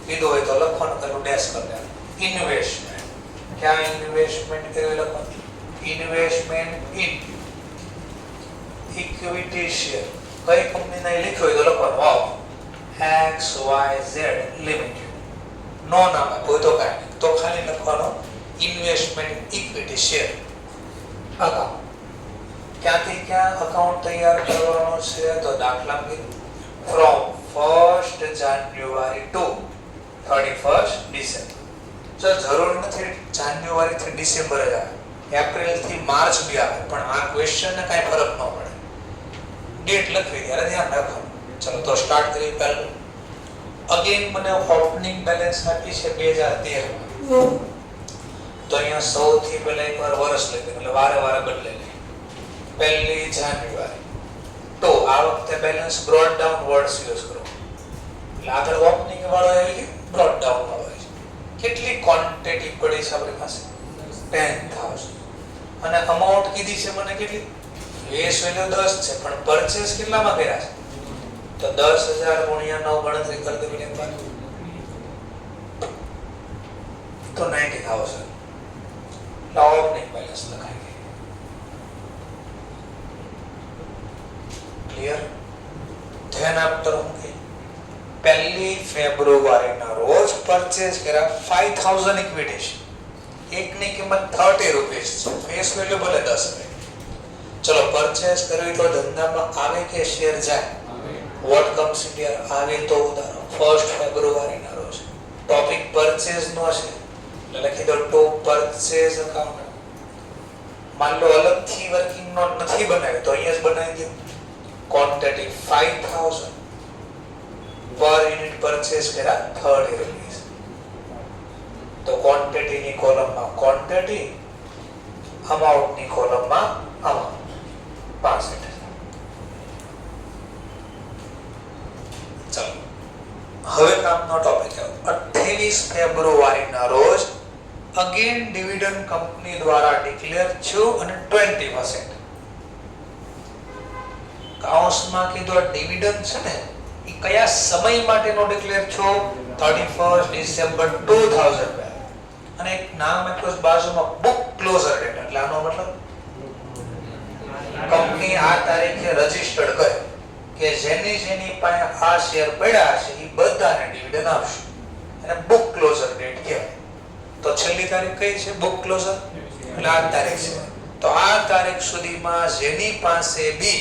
કીધું હોય તો લખવાનું, પેલું ડેશ કરી દેવાનું. ઇન્વેસ્ટમેન્ટ. ક્યાં ઇન્વેસ્ટમેન્ટ કર્યું લખવાનું? Investment in equity share. કઈ કંપનીના લખ્યો હોય તો લખવાનું ઓફ XYZ લિમિટેડ. નો નામ કોઈ તો કાંઈ તો ખાલી લખવાનો ઇન્વેસ્ટમેન્ટ ઇક્વિટી શેર અકાઉન્ટ. ક્યાંથી ક્યાં અકાઉન્ટ તૈયાર કરવાનો છે? તો દાખલા from 1st January two 31st December. જો જરૂર નથી જાન્યુઆરી થી ડિસેમ્બર જ આવે, એપ્રિલ થી માર્ચ બી આવે, પણ આ ક્વેશ્ચન ને કાંઈ ફરક ન પડે. ડેટ લખવી ત્યારે ધ્યાન રાખવાનું. ચલો તો સ્ટાર્ટ કરીએ. પહેલું અગેન મને ઓપનિંગ બેલેન્સ આપી છે 2013. તો અહીંયા સૌથી પહેલા એકવાર વર્ષ લઈ દે, એટલે વારે વારે બદલે લે. 1 જાન્યુઆરી. તો આ વખતે balance broad down words use કરો. એટલે આગળ ઓપનિંગ વાળો આવી ગયો, બ્રોડ ડાઉન વાળો આવી છે. કેટલી ક્વોન્ટિટી પડી છે આપણી પાસે? 10,000. અને અમાઉન્ટ કીધી છે મને કેટલી? ફેસ વેલ્યુ 10 છે, પણ પરચેસ કેટલામાં કર્યા છે? તો 10,000 ગુણ્યા 9 ગણતરી કરી દેવી એકવાર. તો 90,000. ઓપનિંગ બેલેન્સ લખાઈ ગઈ. ક્લિયર? ધ્યાન આપતો રહું કે પહેલી ફેબ્રુઆરીના રોજ પરચેસ કર્યા 5000 ઇક્વિટી છે. એકની કિંમત 30 રૂપીસ છે. ફેસ વેલ્યુ ભલે 10 રહે. ચલો પરચેસ કરવી તો ધંધામાં આવે કે શેર જાય? What comes in here? આવે તો ઉધારો. 1 ફેબ્રુઆરીના રોજ ટોપિક પરચેસ નો છે એટલે લખી દો ટુ પરચેસ અકાઉન્ટ. માન લો અલગથી વર્કિંગ નોટ નથી બનાવી તો અહીંયા જ બનાવી દો. ક્વોન્ટિટી 5000 પર યુનિટ પરચેસ કર્યા 30 રૂપીસ. તો ક્વોન્ટિટી ની કોલમમાં ક્વોન્ટિટી, અમાઉન્ટ ની કોલમમાં અમાઉન્ટ. 65. ચલો હવે કામનો ટોપિક આવ્યો 28 ફેબ્રુઆરીના રોજ અગેન ડિવિડન્ડ કંપની દ્વારા ડિક્લેર થયું અને 20%. કાઉન્સમાં કીધું ડિવિડન્ડ છે ને એ કયા સમય માટેનો ડિક્લેર થયો? 31 ડિસેમ્બર 2012. અને એક નામ આપ્યું બાજુમાં બુક ક્લોઝર ડેટ. એટલે આનો મતલબ કંપની આ તારીખે રજીસ્ટર્ડ કરે કે જેની પાસે આ શેર પડ્યા છે એ બધાને ડિવિડન્ડ આપશે. અને બુક ક્લોઝર ડેટ કહેવાય. તો છેલ્લી તારીખ કઈ છે? બુક ક્લોઝર એટલે આ તારીખ છે. તો આ તારીખ સુધીમાં જેની પાસે બી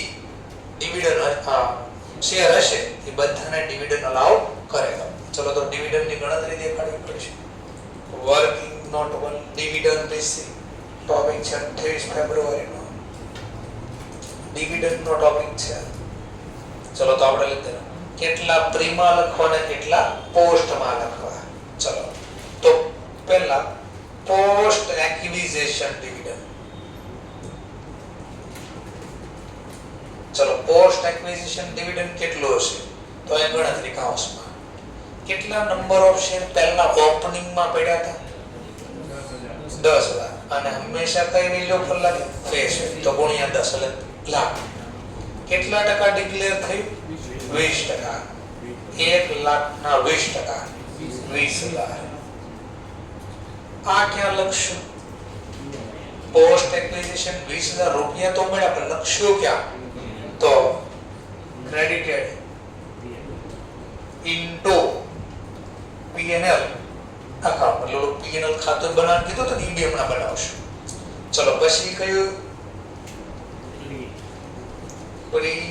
ડિવિડન્ડ શેર હશે એ બધાને ડિવિડન્ડ અલાઉ કરેਗਾ. ચલો તો ડિવિડન્ડ ની ગણતરી દેખાડવી પડશે. Working note one dividend receive topic છે 28 ફેબ્રુઆરી નો ડિવિડન્ડ નો ટોપિક છે. ચલો તો આપણે લખી દઈએ કેટલા પ્રીમાં લખવા અને કેટલા પોસ્ટમાં લખવા. ચલો તો પહેલા પોસ્ટ એક્વિઝિશન ડિવિડન્ડ. ચલો પોસ્ટ એક્વિઝિશન ડિવિડન્ડ કેટલો હશે? તો એ ગણતરી કાઉન્સમાં કેટલા નંબર ઓફ શેર પહેલા ઓપનિંગમાં પડ્યા હતા? 10000. અને હંમેશા કઈ વેલ્યુ પર લાગે? Face value. તો ગુણ્યા 10 એટલે લાખ. કેટલા ટકા ડિક્લેર થયું? 20%. 1 લાખના 20%. 20000. આ ક્યાં લખશું? પોસ્ટ એક્વિઝિશન 20000 રૂપિયા તો મળ્યા પણ લખશું ક્યાં? તો ક્રેડિટેડ ઇન્ટુ P&L અકાઉન્ટ. એટલે P&L ખાતું બનાવવાનું કીધું તો ઈ બે હમણાં બનાવશું. ચલો પછી કયું? Pre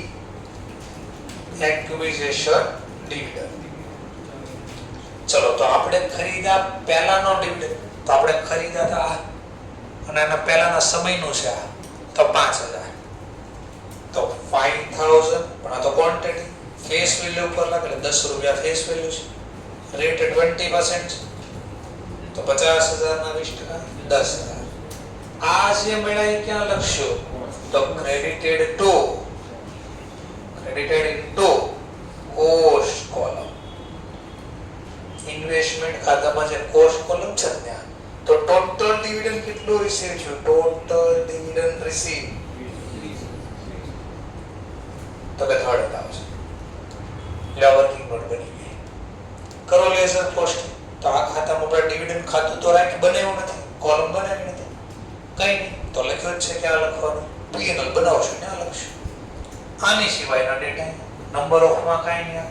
acquisition dividend. ચલો તો આપણે ખરીદ્યા પહેલાનો ડિવિડન્ડ તો આપણે ખરીદ્યા હતા અને એના પહેલાના સમયનું છે આ તો 5000. તો 5000 પણ આ તો ક્વોન્ટિટી ફેસ વેલ્યુ ઉપર લાગે એટલે 10 રૂપિયા ફેસ વેલ્યુ છે. રેટ 20% તો 50000 ના 20% 10000. આ જે મળ્યા એ ક્યાં લખશો? તો credited to cost column. Investment ખાતામાં જે કોસ્ટ કોલમ છે ત્યાં તો ટોટલ ડિવિડન્ડ કેટલું રિસીવ થયું? ટોટલ ડિવિડન્ડ રિસીવ તો કે 3000. એટલે વર્કિંગ નોટ બની ગઈ. કરો લેઝર પોસ્ટ. તો આ ખાતામાં આપણે ડિવિડન્ડ ખાતું તો રાઈટ બનાવ્યું નથી, કોલમ બનાવી નથી, કઈ નહીં. તો લખ્યું છે કે આ લખવાનું P&L બનાવશું ને આ લખશું. આની સિવાયના ડેટા નંબર ઓફ માં કાઈ નહીં.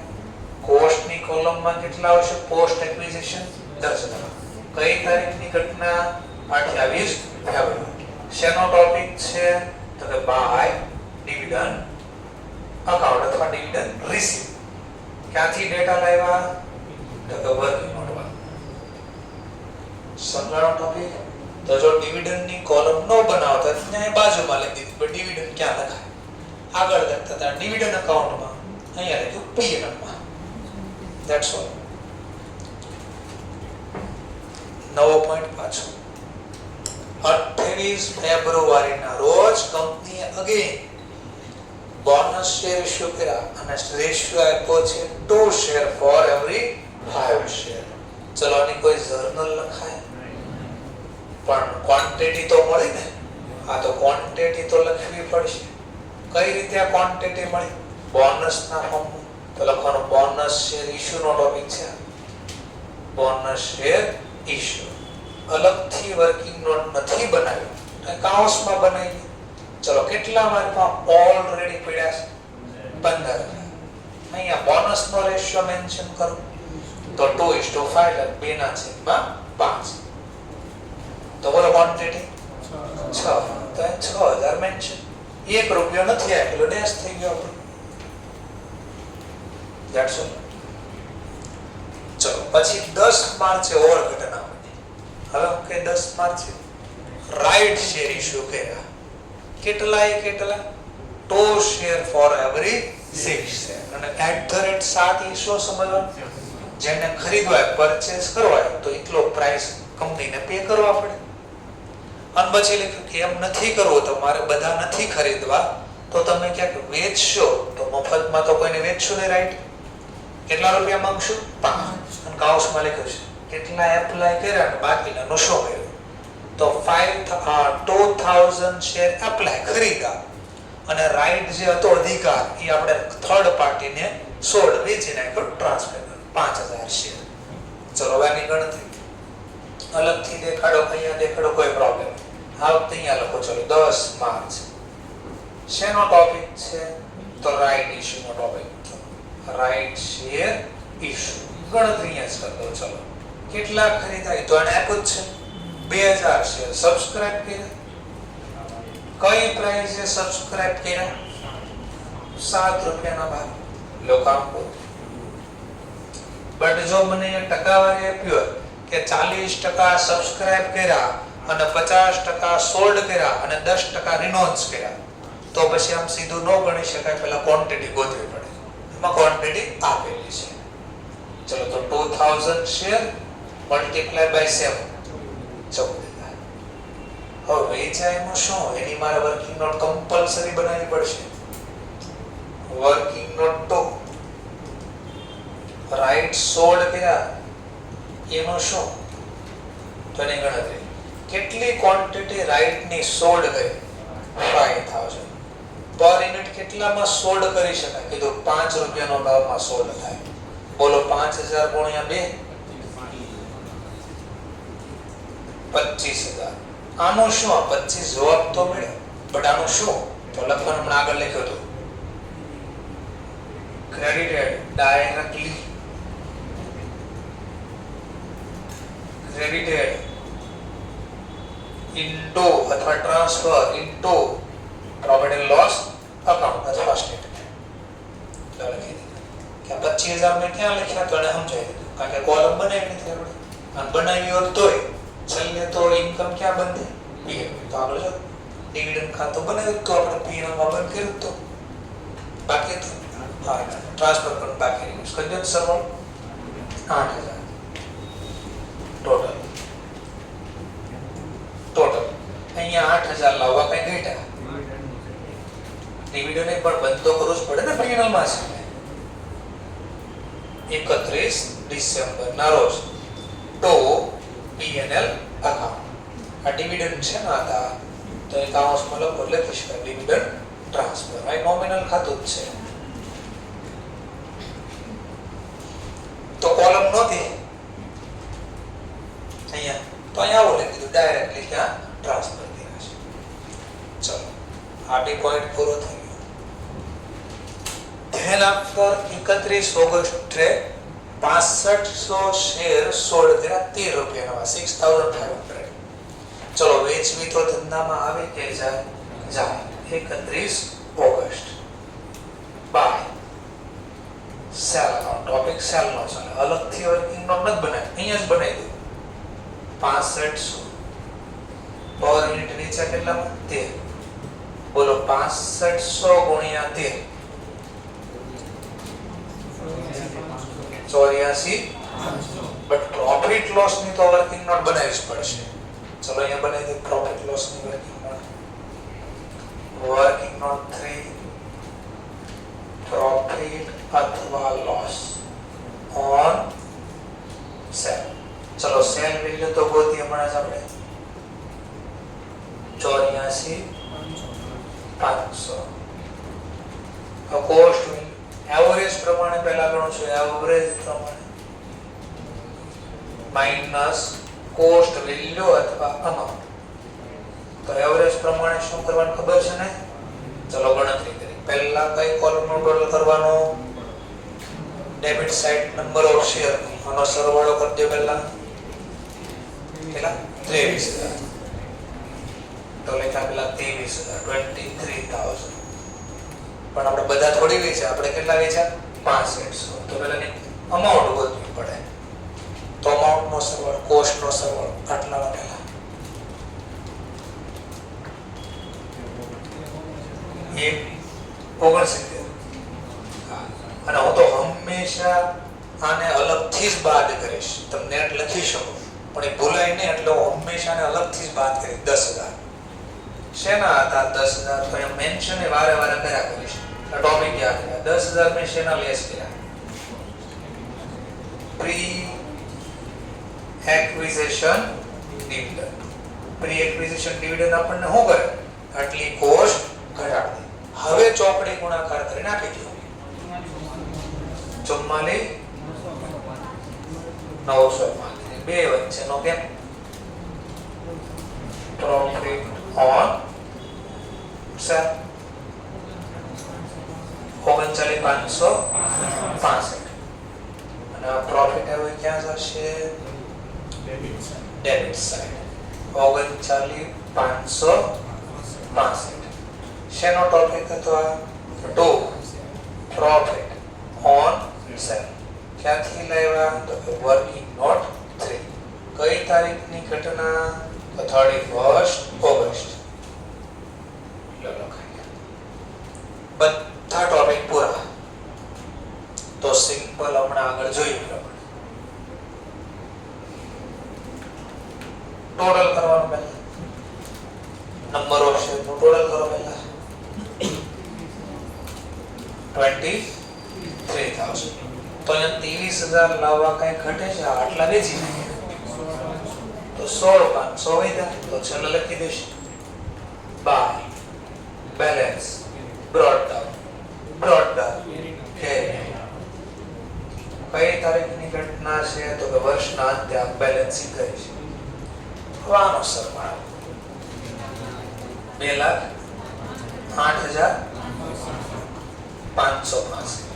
કોસ્ટ ની કોલમમાં કેટલા આવશે? Post acquisition 10000. કઈ તારીખની ઘટના? 28 ફેબ્રુઆરી. શેનો ટોપિક છે? તો કે બાય ડિવિડન્ડ અકાઉન્ટ અથવા ડિવિડન્ડ રિસીવ. ક્યાંથી ડેટા લાવ્યા? તો કે વર્કિંગ નોટમાં. સમજાણો ટોપિક? તો જો ડિવિડન્ડ ની કોલમ નો બનાવતા ત્યાં બાજુમાં લખી દીધી પણ ડિવિડન્ડ ક્યાં લખાય? આગળ લખતા હતા ડિવિડન્ડ અકાઉન્ટમાં, અહીંયા લખ્યું P&L માં. That's all. નવો પોઈન્ટ પાછો 28 ફેબ્રુઆરીના રોજ કંપનીએ અગેન બોનસ શેર ઇશ્યુ કર્યા અને રેશિયો આપ્યો છે 2 શેર ફોર એવરી 5 શેર. ચલો આની કોઈ જર્નલ લખાય પણ ક્વોન્ટિટી તો મળી ને. આ તો ક્વોન્ટિટી તો લખવી પડશે. કઈ રીતે આ ક્વોન્ટિટી મળી? બોનસના ફોર્મમાં. તો લખવાનું બોનસ શેર ઇશ્યુ નો ટોપિક છે. બોનસ શેર ઇશ્યુ અલગથી વર્કિંગ નોટ નથી બનાવ્યું, કાઉન્સમાં બનાવી. ચલો કેટલા માર્કમાં ઓલરેડી પડ્યા છે? 15000. અહીંયા બોનસનો રેશિયો મેન્શન કરો તો 2:5 એટલે 2 ના છેદમાં 5. તો બોલો ક્વોન્ટિટી 6. તો 6000 મેન્શન. 1 રૂપિયો નથી આવેલો, ડેશ થઈ ગયો આપણો. that's all. ચલો પછી 10 માર્ચે ઓર ઘટના બની. હવે કે 10 માર્ચે રાઈટ શેર ઇશ્યુ કર્યા. કેટલા 2 શેર ફોર એવરી 6 શેર. અને @ ઇશ્યુ સમજવાનું, જેને ખરીદવા પરચેસ કરવા તો એટલો પ્રાઇસ કંપનીને પે કરવા પડે. અને પછી લખ્યું કે એમ નથી કરવું, તો મારે બધા નથી ખરીદવા, તો તમે ક્યાંક વેચશો તો મફતમાં તો કોઈને વેચશો નહીં, રાઈટ? કેટલા રૂપિયા માંગશો? 5. અને કાઉસમાં લખ્યું છે કેટલા એપ્લાય કર્યા અને બાકીનાનો શું કર્યું. તો 2000 શેર એપ્લાય ખરીદા અને રાઈટ જે હતો અધિકાર એ આપણે થર્ડ પાર્ટીને સોલ્ડ વેચી નાખ્યો, ટ્રાન્સફર 5000 શેર. ચલો આની ગણતરી અલગથી દેખાડો, અહીંયા દેખાડો, કોઈ પ્રોબ્લેમ નહીં. આ વખતે અહીંયા લખો. ચલો 10 માર્ચ શેનો ટોપિક છે? તો રાઈટ ઇશ્યુનો ટોપિક. રાઈટ શેર ઇશ્યુ ગણતરી અહીંયા જ કરી દો. ચલો કેટલા ખરીદાય? તો એને આપ્યું જ છે 2000 શેર સબસ્ક્રાઇબ કર્યા. કઈ પ્રાઇસે સબસ્ક્રાઇબ કર્યા? 7 રૂપિયાના ભાવ. લોકો આમ બોલ. બટ જો મને ટકાવારી આપ્યો કે 40% સબસ્ક્રાઇબ કર્યા અને 50% સોલ્ડ કર્યા અને 10% રિનોન્સ કર્યા, તો પછી આમ સીધું ન ગણી શકાય, પહેલા ક્વોન્ટિટી ગોતવી પડે. એમાં ક્વોન્ટિટી આપેલી છે. ચલો તો 2000 શેર મલ્ટીપ્લાય બાય 7 14. હવે વેચાયનું શું? એની મારે વર્કિંગ નોટ કમ્પલસરી બનાવવી પડશે. વર્કિંગ નોટ તો રાઈટ સોલ્ડ કર્યા એનું શું? તો એની ગણતરી કેટલી ક્વોન્ટિટી રાઈટ ની સોલ્ડ કરી? 5000. પર યુનિટ કેટલામાં સોલ્ડ કરી શકાય? કીધું 5 રૂપિયાનો ભાવમાં સોલ્ડ થાય. બોલો 5000 ગુણ્યા 2 25000. આનું શું? 25 જવાબ તો મળ્યો, બટ આનું શું? તો લખવાનું હમણાં આગળ લખ્યું હતું ક્રેડિટેડ ડાયરેક્ટલી, ક્રેડિટેડ ઇન્ટુ અથવા transfer into profit and loss account અથવા સ્ટેટમેન્ટ. લખી દીધું કે 25000 મેં ક્યાં લખ્યા? તો એને સમજાવી દીધું, કારણ કે કોલમ બનાવી નથી આપણે. અને બનાવી હોત તોય છેલ્લે તો ઇન્કમ ક્યાં બંધ? પીએમ. તો આગળ જો ડિવિડન્ડ ખાતું બનાવ્યું તો આપણે પીએમ માં બંધ કર્યું તો બાકી તો હા ટ્રાન્સફર કર બાકી યુઝ કરી દો. સરવાળો 8000 ટોટલ. અહીંયા 8000 લાવવા કઈ ઘટ્યા? ડિવિડન્ડ પણ બંધ તો કરવું જ પડે ને પીએનએલ માં છે. 31 ડિસેમ્બર ના રોજ તો પીએનએલ અકાઉન્ટ આ ડિવિડન્ડ છે ને આતા તો એકાઉન્ટમાં લખો, લખી શકાય ડિવિડન્ડ ટ્રાન્સફર. આ નોમિનલ ખાતું જ છે. તો કોલમ નહોતી અહીંયા, તો અહીંયા આવું લખી દીધું ડાયરેક્ટલી ત્યાં ટ્રાન્સફર કર્યા છે. ચલો આ બી પોઈન્ટ પૂરો થઈ ગયો. ધેન આફ્ટર 31 ઓગસ્ટે 6500 શેર સોલ્ડ કર્યા 13 રૂપિયાના 6500. ચલો વેચવી તો ધંધામાં આવે કે જાય? 31 August by sale account. Topic sale નો છે, અલગથી વર્કિંગ નોટ નથી બનાવી, અહીંયા જ બનાવી દઉં. 6500 પર યુનિટ વેચ્યા કેટલામાં? 13. બોલો 6500 ગુણ્યા 13 84. બટ પ્રોફિટ લોસ ની તો વર્કિંગ નોટ બનાવવી જ પડશે. ચલો અહીંયા બનાવી દે પ્રોફિટ લોસ ની working note. Working note 3 profit અથવા લોસ ઓન સેલ. ચલો સેલ વેલ્યુ તો ગોતી હમણાં જ આપણે 84,500. કોસ્ટ એવરેજ પ્રમાણે પહેલા ગણો છો, એવરેજ પ્રમાણે માઈનસ કોસ્ટ વેલ્યુ અથવા અમાઉન્ટ. તો એવરેજ પ્રમાણે શું કરવાનું ખબર છે ને? ચલો ગણતરી કરી. પહેલા કઈ કોલમનો ટોટલ કરવાનો? Debit side number of share આનો સરવાળો કરી દો પહેલા કેટલા 23000 તો લેખા પેલા 23000 પણ આપણે બધા થોડી વેચ્યા આપણે કેટલા વેચ્યા 6500 તો પેલાની અમાઉન્ટ ગોતવી પડે તો અમાઉન્ટ નો સરવાળો કોસ્ટ નો સરવાળો આટલા પહેલા એ 69 અને હું તો હંમેશા આને અલગથી જ બાદ કરીશ તમે નેટ લખી શકો પણ એ ભૂલાય નહીં એટલે હું હંમેશા આને અલગથી જ બાદ કરીશ 10000 શેના હતા 10000 તો એ મેન્શન એ વારે વારે કર્યા કરીશ ટોપિક યાદ કર્યા 10000 મેં શેના લેસ કર્યા પ્રી એક્વિઝિશન ડિવિડન્ડ આપણને શું કરે આટલી કોસ્ટ ઘટાડે હવે ચોકડી ગુણાકાર કરી નાખી દો 44,900 બે વચ્ચેનો કેમ પ્રોફિટ ઓન સેલ 39,565 અને પ્રોફિટ હવે ક્યાં જશે ડેબિટ સાઇડ 39,565 શેનો ટોપિક હતો આ ટુ પ્રોફિટ ઓન સેલ ક્યાંથી લાવ્યા તો કે વર્કિંગ નોટ 3 કઈ તારીખની ઘટના તો 31st ઓગસ્ટ બધા ટોપિક પૂરા તો સિમ્પલ હમણાં આગળ જોયું ટોટલ કરવાનું પહેલા નંબર ઓફ શેર નું ટોટલ કરો પહેલા 23,000 તો અહીંયા 23,000 લાવવા કઈ ઘટે છે આટલા વેચી તો 16,500 વધ્યા તો છેલ્લે લખી દઈશ બાય બેલેન્સ બ્રોટ ડાઉન કઈ તારીખની ઘટના છે તો કે વર્ષના અંતે આ બેલેન્સિંગ કરીશ આનો સરવાળો 2,08,565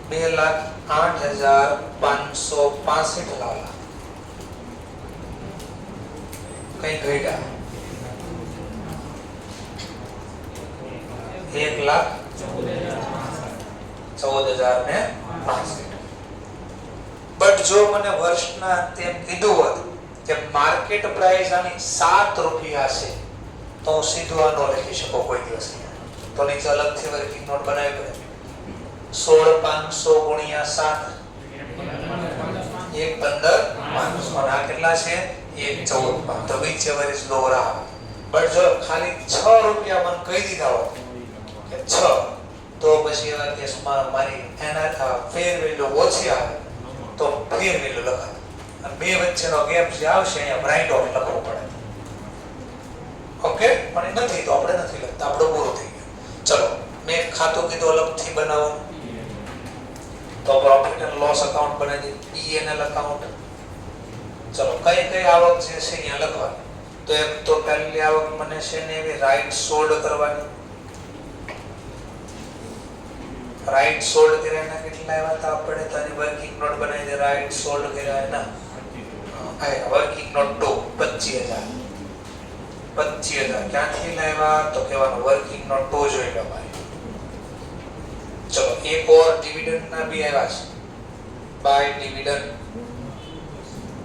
2,08,565 લાવલા કઈ ઘટ્યા 1,14,065 બટ જો મને વર્ષના તેમ કીધું હોત કે માર્કેટ પ્રાઇસ આની 7 રૂપિયા છે તો હું સીધું આ નો લખી શકો કોઈ દિવસ તો નીચે અલગથી વર્કિંગ નોટ બનાવી પડે 16,500 ગુણ્યા 7 1,15,500 અને આ કેટલા છે 1,14,500 તો which ever is lower but જો ખાલી 6 રૂપિયા મને કહી દીધા હોત કે 6 તો પછી એવા કેસમાં મારી એના ફેર વેલ્યુ ઓછી આવે તો ફેર વેલ્યુ લખાય અને બે વચ્ચેનો ગેપ જે આવશે અહીંયા રાઈટ ઓફ લખવું પડે ઓકે પણ એ નથી તો આપણે નથી લખતા આપણું પૂરું થઈ ગયું ચલો મેં ખાતું કીધું અલગથી બનાવો તો પ્રોફિટ એન્ડ લોસ અકાઉન્ટ બનાવી દઈએ પીએનએલ અકાઉન્ટ ચલો કઈ કઈ આવક જે છે અહીંયા લખવાની તો એક તો પહેલી આવક મને છે ને એવી રાઈટ સોલ્ડ કરવાની રાઈટ સોલ્ડ કર્યાના કેટલા આવ્યા હતા આપણે તો આની વર્કિંગ નોટ બનાવી દે રાઈટ સોલ્ડ કર્યા એના વર્કિંગ નોટ 25,000 ક્યાંથી લાવ્યા તો કહેવાનું વર્કિંગ નોટ 2 જોઈ લો ભાઈ ચલો એક ઓર ડિવિડન્ડ ના બી આવ્યા છે બાય ડિવિડન્ડ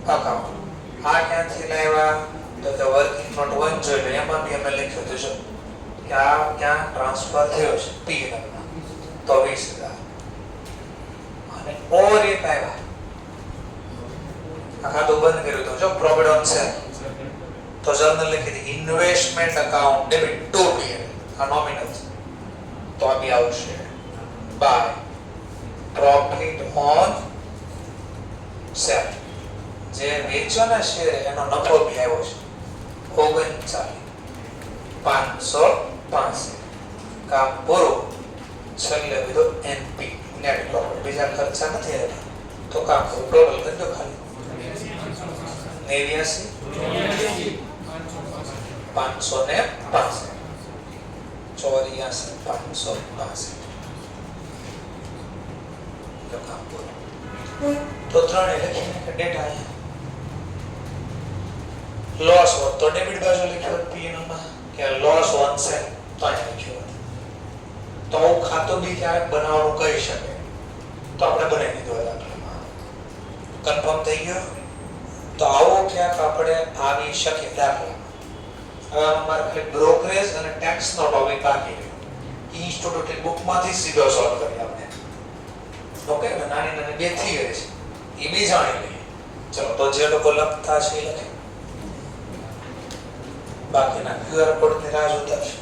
અકાઉન્ટ આ ક્યાંથી લાવ્યા તો કે વર્કિંગ નોટ 1 જોઈ લો એમાં બી અમે લખ્યું હતું જો કે આ ક્યાં ટ્રાન્સફર થયો છે પીએનએલ માં તો 20,000 અને ઓર એક આવ્યા આ ખાતું બંધ કર્યું તો જો પ્રોફિટ ઓન સેલ તો જર્નલ લખી દી investment account debit to P&L આ નોમિનલ છે તો આ બી આવશે બાય પ્રોફિટ ઓન સેલ જે વેચવાના શેર એનો નફો બી આવ્યો છે 39,565 કામ પૂરું છેલ્લે બીજો એનપી નેટ પ્રોફિટ બીજા ખર્ચા નથી રહેતા તો કામ ટોટલ કરી દો ખાલી 89,565 84,565 તમારું કામ બોલો. તો 3 લખીને કે ડેટા અહીંયા લોસ હોત તો ડેબિટ બાજુ લખ્યો હોત P&L માં કે લોસ ઓન સેલ તો અહીંયા લખ્યો હોત. તો આવું ખાતું બી ક્યારેક બનાવવાનું કહી શકે તો આપણે બનાવી દીધો દાખલામાં. કન્ફર્મ થઈ ગયો? તો આવો ક્યાંક આપણે આવી શકીએ દાખલામાં. હવે અમારે ખાલી બ્રોકરેજ અને ટેક્સ નો ટોપિક બાકી રહ્યો. ઇન્સ્ટિટ્યૂટ બુકમાંથી સીધો સોલ્વ કરી આપણે. ઓકે, નાની નાની બે થિયરી છે એ બી જાણી લઈએ. ચલો તો જે લોકો લખતા છે એ લખે, બાકીના QR કોડની રાહ જોતા છે.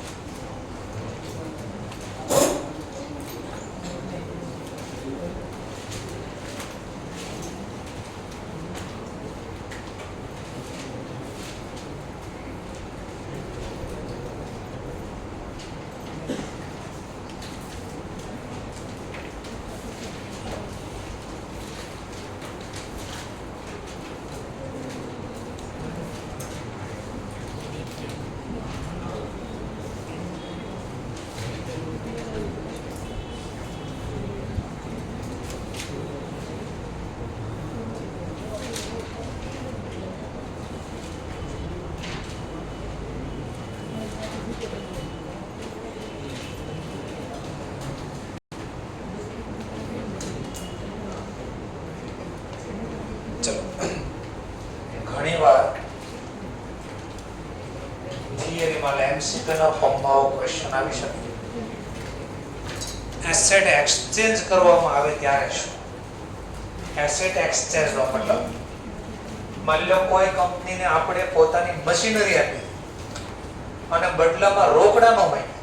ઘણીવાર થિયરીમાં એમસીક્યુના ફોર્મમાં ક્વેશ્ચન આવી શકે. એસેટ એક્સચેન્જ કરવામાં આવે ત્યારે શું? એસેટ એક્સચેન્જ નો મતલબ, માની લો કોઈ કંપનીને આપણે પોતાની મશીનરી આપી અને બદલામાં રોકડા નો માંગ્યા,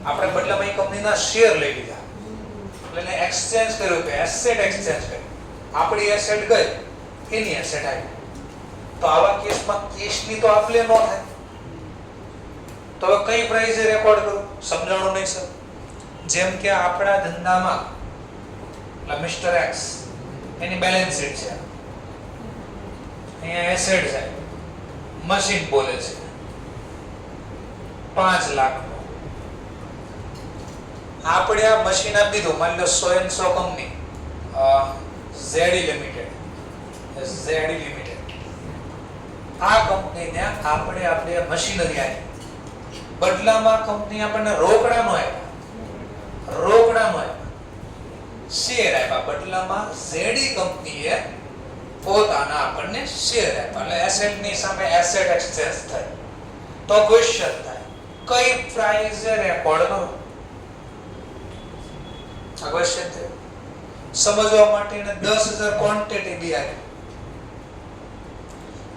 આપણે બદલામાં એ કંપનીના શેર લઈ લીધા એટલે એક્સચેન્જ કર્યું કે એસેટ એક્સચેન્જ કર્યું. આપણી એસેટ ગઈ, એની એસેટ આવી. તો આવા કેસમાં કેશની તો આપ લે ન થાય. તો હવે કઈ પ્રાઇસે રેકોર્ડ કરું? સમજાણું નહીં સર. જેમ કે આપણા ધંધામાં મિસ્ટર એક્સ એની બેલેન્સ શીટ છે, અહીંયા એસેટ છે, મશીન બોલે છે 5 લાખ. આપણે આ મશીન આપી દીધું, માની લો 100 કંપની ઝેડી લિમિટેડ, આ કંપનીને આપણે મશીનરી આપી, બદલામાં કંપની આપણને રોકડાનો આપ્યા, શેર આપ્યા. બદલામાં ઝેડી કંપનીએ પોતાના આપણને શેર આપ્યા. એટલે એસેટ ની સામે એસેટ એક્સચેન્જ થાય. તો ક્વેશ્ચન થાય કઈ પ્રાઇસે રેકોર્ડ કરો? આ ક્વેશ્ચન થાય. સમજવા માટે 10,000 ક્વોન્ટિટી બી આવી.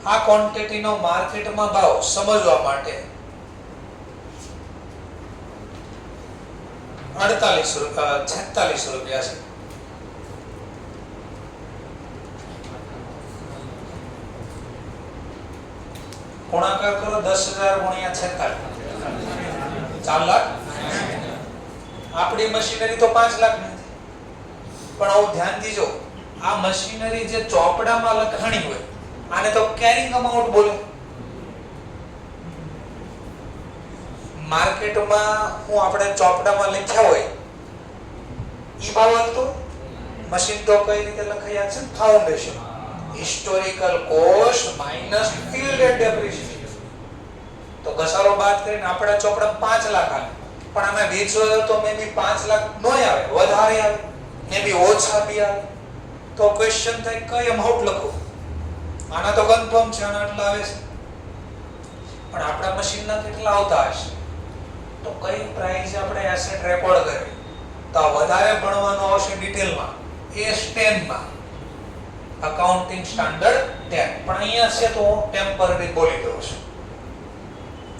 આ ક્વોન્ટિટીનો માર્કેટમાં ભાવ સમજવા માટે 46 રૂપિયા છે. ગુણાકાર કરો 10,000 ગુણ્યા 46, 4 લાખ. આપણી મશીનરી તો 5 લાખ ની. પણ આવું ધ્યાન દીજો, આ મશીનરી જે ચોપડામાં લખાણી હોય આને તો કેરિંગ અમાઉન્ટ બોલે. માર્કેટમાં હું આપણે ચોપડામાં લખ્યા હોય ઈ ભાવ હતો. મશીન તો કઈ રીતે લખાયા છે? Foundation, historical cost minus field and depreciation. તો ઘસારો બાદ કરીને આપણા ચોપડા 5 લાખ આવે, પણ આમે વેચવા તો મે બી 5 લાખ નોય આવે, વધારે આવે, મે બી ઓછા બી આવે. તો ક્વેશ્ચન થાય કઈ અમાઉન્ટ લખો? આના તો કન્ફર્મ છે, આના આટલા આવે છે, પણ આપણા મશીનના કેટલા આવતા હશે? તો કઈ પ્રાઇસ આપણે એસેટ રેકોર્ડ કરવી? તો વધારે ભણવાનું આવશે ડિટેલમાં, AS 10 માં, અકાઉન્ટિંગ સ્ટાન્ડર્ડ 10. પણ અહીંયા છે તો ટેમ્પરરી બોલી દઉં છું.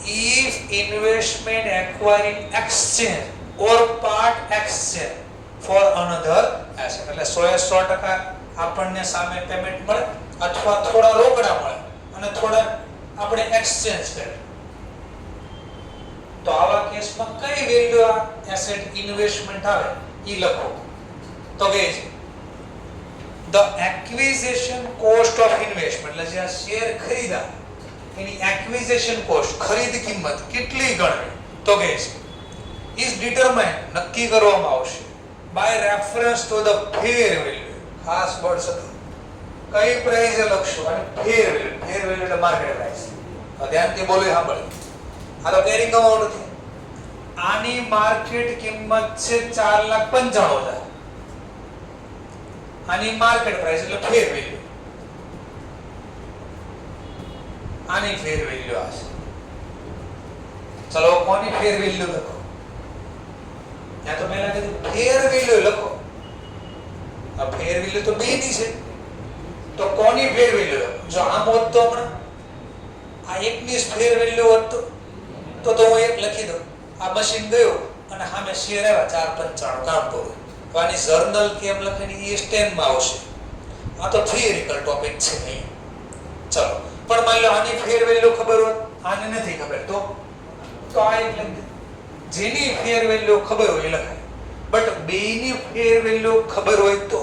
if investment acquiring exchange or part exchange for another asset, એટલે 100% આપણને સામે પેમેન્ટ મળે અથવા થોડા રોકડા મળે અને થોડા આપણે એક્સચેન્જ કરીએ. તો આવા કેસમાં કઈ વેલ્યુ આ એસેટ ઇન્વેસ્ટમેન્ટ આવે ઈ લખો. તો કે the acquisition cost of investment, એટલે જે શેર ખરીદા એની એક્વિઝિશન કોસ્ટ, ખરીદ કિંમત કેટલી ગણવી? તો કે is determined, નક્કી કરવામાં આવશે by reference to the fair value. ખાસ વર્ડ છે. કઈ પ્રાઇસ લખશો અને ફેર વેલ્યુ. ફેર વેલ્યુ એટલે માર્કેટ પ્રાઇસ. ધ્યાનથી બોલો, સાંભળો. આ તો કેરિંગ અમાઉન્ટ છે. આની માર્કેટ કિંમત છે 4,95,000. આની માર્કેટ પ્રાઇસ એટલે ફેર વેલ્યુ. આની ફેર વેલ્યુ આ છે. ચલો કોની ફેર વેલ્યુ લખો? ત્યાં તો પહેલા કીધું ફેર વેલ્યુ લખો. આ ફેર વેલ્યુ તો બે ની છે, તો કોની ફેર વેલ્યુ લખો? જો આમ હોત તો હમણાં આ એકની ફેર વેલ્યુ હોત તો હું એક લખી દઉં. આ મશીન ગયું અને સામે શેર આવ્યા 4,95 કામ પૂરું. તો આની જર્નલ કેમ લખેલી એ સ્ટેન્ડ માં આવશે. આ તો થિયરિકલ ટોપિક છે નહીં. ચલો, પણ માની લો આની ફેર વેલ્યુ ખબર હોય, આને નથી ખબર, તો આ એક લખી. જેની ફેર વેલ્યુ ખબર હોય એ લખાય. બટ બેની ફેર વેલ્યુ ખબર હોય તો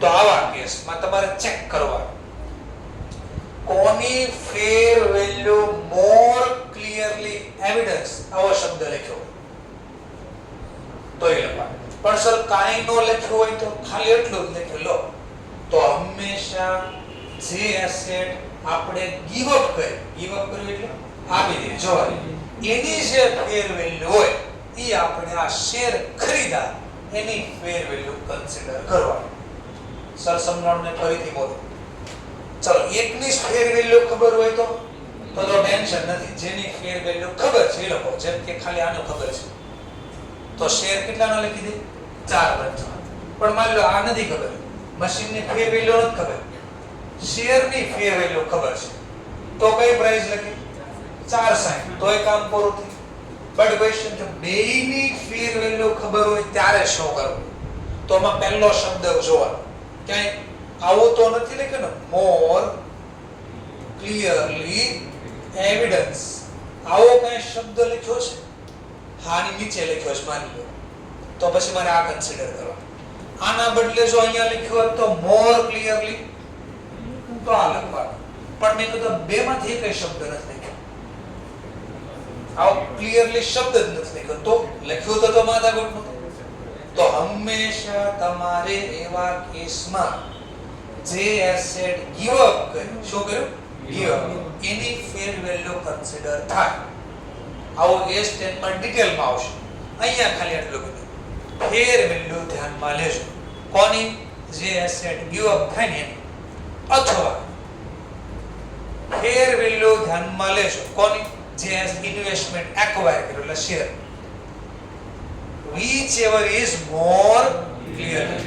આવા કેસમાં તમારે ચેક કરવા કોની ફેર વેલ્યુ મોર ક્લિયરલી એવિડન્સ આવો શબ્દ લખ્યો તો એ લખાય. પણ સર કાંઈ નો લખ્યો હોય તો ખાલી એટલું જ લખ્યું લો તો હંમેશા જે એસેટ આપણે ગીવ અપ કર્યું એટલે આપી દે જોવાની એની જે ફેર વેલ્યુ હોય એ આપણે આ શેર ખરીદા એની ફેર વેલ્યુ કન્સિડર કરવાની. સર સમજાવને ફરીથી બોલો. ચલો, એકની ફેર વેલ્યુ ખબર હોય તો ટેન્શન નથી. જેની ફેર વેલ્યુ ખબર છે એ લખો. જેમ કે ખાલી આનો ખબર છે તો શેર કેટલાનો લખી દે 4,95. પણ માની લો આ નથી ખબર, મશીનની ફેર વેલ્યુ નથી ખબર, શેરની ફેર વેલ્યુ ખબર છે, તો કઈ પ્રાઇસ લખી 4,60. તો એ કામ પૂરું થયું. બટ ક્વેશ્ચન જો બેયની ફેર વેલ્યુ ખબર હોય ત્યારે શું કરવું? તો આમાં પહેલો શબ્દ જોવાનો. ક્યાંય આવો તો નથી લખ્યો ને, મોર ક્લિયરલી એવિડન્સ આવો કઈ શબ્દ લખ્યો છે? હાની નીચે લખ્યો છે માની લો, તો પછી મારે આ કન્સિડર કરવાનું. આના બદલે જો અહીંયા લખ્યું હોત તો મોર ક્લિયરલી તો આ લખવાનું. પણ મેં કીધું બે માંથી કઈ શબ્દ નથી લખ્યો, આવો ક્લિયરલી શબ્દ જ નથી લખ્યો, તો લખ્યું તો માથાકૂટ નહોતું. તો હંમેશા તમારે એવા કેસમાં જે એસેટ ગીવ અપ કર્યું, શું કર્યું? ગીવ અપ, એની ફેર વેલ્યુ કન્સિડર થાય. આવો એ સ્ટેટમેન્ટ ડિટેલમાં આવશે. અહીંયા ખાલી આટલું કીધું ફેર વેલ્યુ ધ્યાનમાં લેજો. કોની? જે એસેટ ગીવ અપ થાય ને એની. અથવા ફેર વેલ્યુ ધ્યાનમાં લેજો કોની? જે ઇન્વેસ્ટમેન્ટ એક્વાયર કર્યું એટલે share. whichever is more clearly.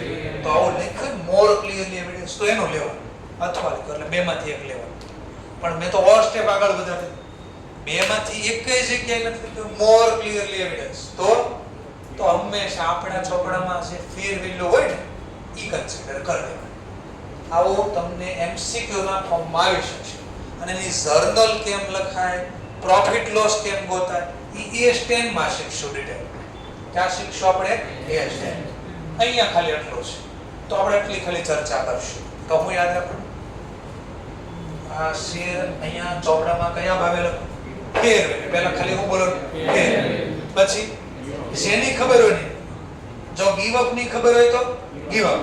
તો આવું લખ્યું more clearly evidence તો એનો લેવાનું, અથવા લખ્યું એટલે બેમાંથી એક લેવાનું. પણ મેં તો ઓર સ્ટેપ આગળ વધાર્યું, બેમાંથી એક કઈ જગ્યાએ નથી લખ્યું more clearly evidence. તો હંમેશા આપણા ચોપડામાં જે ફેર વેલ્યુ હોય ને ઈ કન્સિડર કરી દેવાનું. આવો તમને એમસીક્યુ ના ફોર્મમાં આવી શકશે. અને એની જર્નલ કેમ લખાય, પ્રોફિટ લોસ કેમ ગોતાય ઈ એ સ્ટેન્ડ માં શીખશું ડિટેલ. ક્યાં શીખશું આપણે? એ સ્ટેન્ડ. અહીંયા ખાલી આટલું છે તો આપણે એટલી ખાલી ચર્ચા કરશું. તો હું યાદ રાખું આ શેર અહીંયા ચોપડામાં કયા ભાવે લખું? ફેર વેલ્યુ. પહેલા ખાલી હું બોલો ફેર. પછી જેની ખબર હોય ને, જો ગીવ અપ ની ખબર હોય તો ગીવ અપ,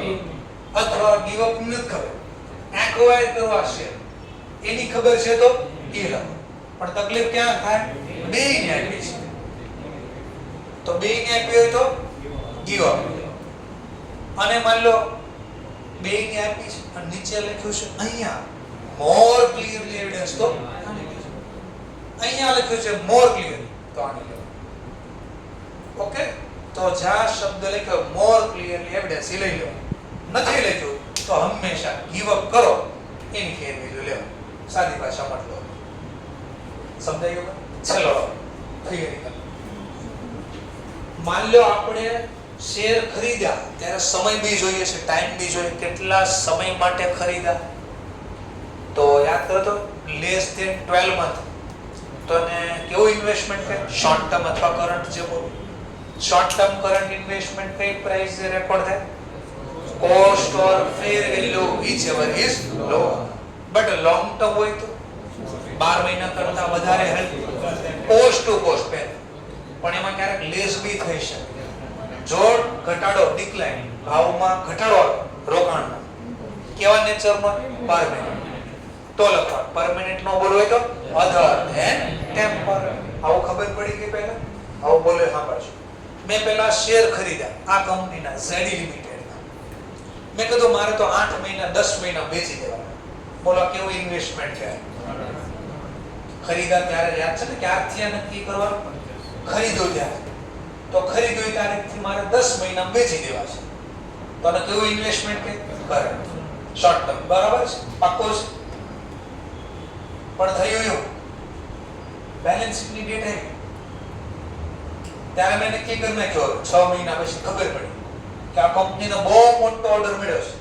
અથવા ગીવ અપ નથી ખબર એક્વાયર કરવા શેર એની ખબર છે તો એ લખો. પણ તકલીફ ક્યાં થાય? બેયને આપી છે તો બેયને આપી હોય તો ગીવ અપ. અને માની લો બેયને આપી છે અને નીચે લખ્યું છે અહીંયા મોર ક્લિયરલી એવિડન્સ તો અહીંયા લખ્યું છે મોર ક્લિયરલી તો આને લો. ઓકે, તો જ્યાં શબ્દ લખ્યો મોર ક્લિયરલી એવિડન્સ એ લઈ લો. નથી લખ્યું તો હંમેશા ગીવ અપ કરો એની ફેર વેલ્યુ લેવો. સાદી ભાષામાં લો. સમજાયું? ચલો થિયરિકલ. માન લો આપણે શેર ખરીદ્યા ત્યારે સમય બી જોઈએ છે, ટાઈમ બી જોઈએ. કેટલા સમય માટે ખરીદ્યા તો યાદ કરો તો લેસ ધેન 12 મંથ. તો ને કેવું ઇન્વેસ્ટમેન્ટ છે? શોર્ટ ટર્મ અથવા કરંટ જે બોલો. શોર્ટ ટર્મ કરંટ ઇન્વેસ્ટમેન્ટ કઈ પ્રાઇસ રેકોર્ડ થાય? Cost or fair value whichever is lower. But long term હોય તો 12 મહિના કરતા વધારે help cost to cost pay. પણ એમાં ક્યારેક લેસ બી થઈ શકે. જો ઘટાડો ડિક્લાઇન, ભાવમાં ઘટાડો આવે રોકાણમાં, કેવા નેચરમાં? પરમેનન્ટ. તો લખવા પરમેનન્ટ નો બોલવો હોય તો અધર ધેન ટેમ્પરરી. આવું ખબર પડી ગઈ પહેલા? આવું બોલે સાંભળજો. મેં પહેલા શેર ખરીદ્યા આ કંપનીના ઝેડી લિમિટેડના. મેં કીધું મારે તો 8 મહિના 10 મહિના વેચી દેવાના. બોલો કેવું ઇન્વેસ્ટમેન્ટ છે? ખરીદા ત્યારે યાદ છે ને ક્યારથી આ નક્કી કરવાનું? ખરીદ્યો ત્યારે. તો ખરીદ્યો તારીખથી મારે 10 મહિના વેચી દેવા છે. તો આને કેવું ઇન્વેસ્ટમેન્ટ કે? Current, short term. બરાબર છે? પાક્કો છે? પણ થયું એવું બેલેન્સ શીટની ડેટ આવી ત્યારે મેં નક્કી કરી નાખ્યો 6 મહિના પછી ખબર પડી કે આ કંપનીનો બહુ મોટો ઓર્ડર મળ્યો છે.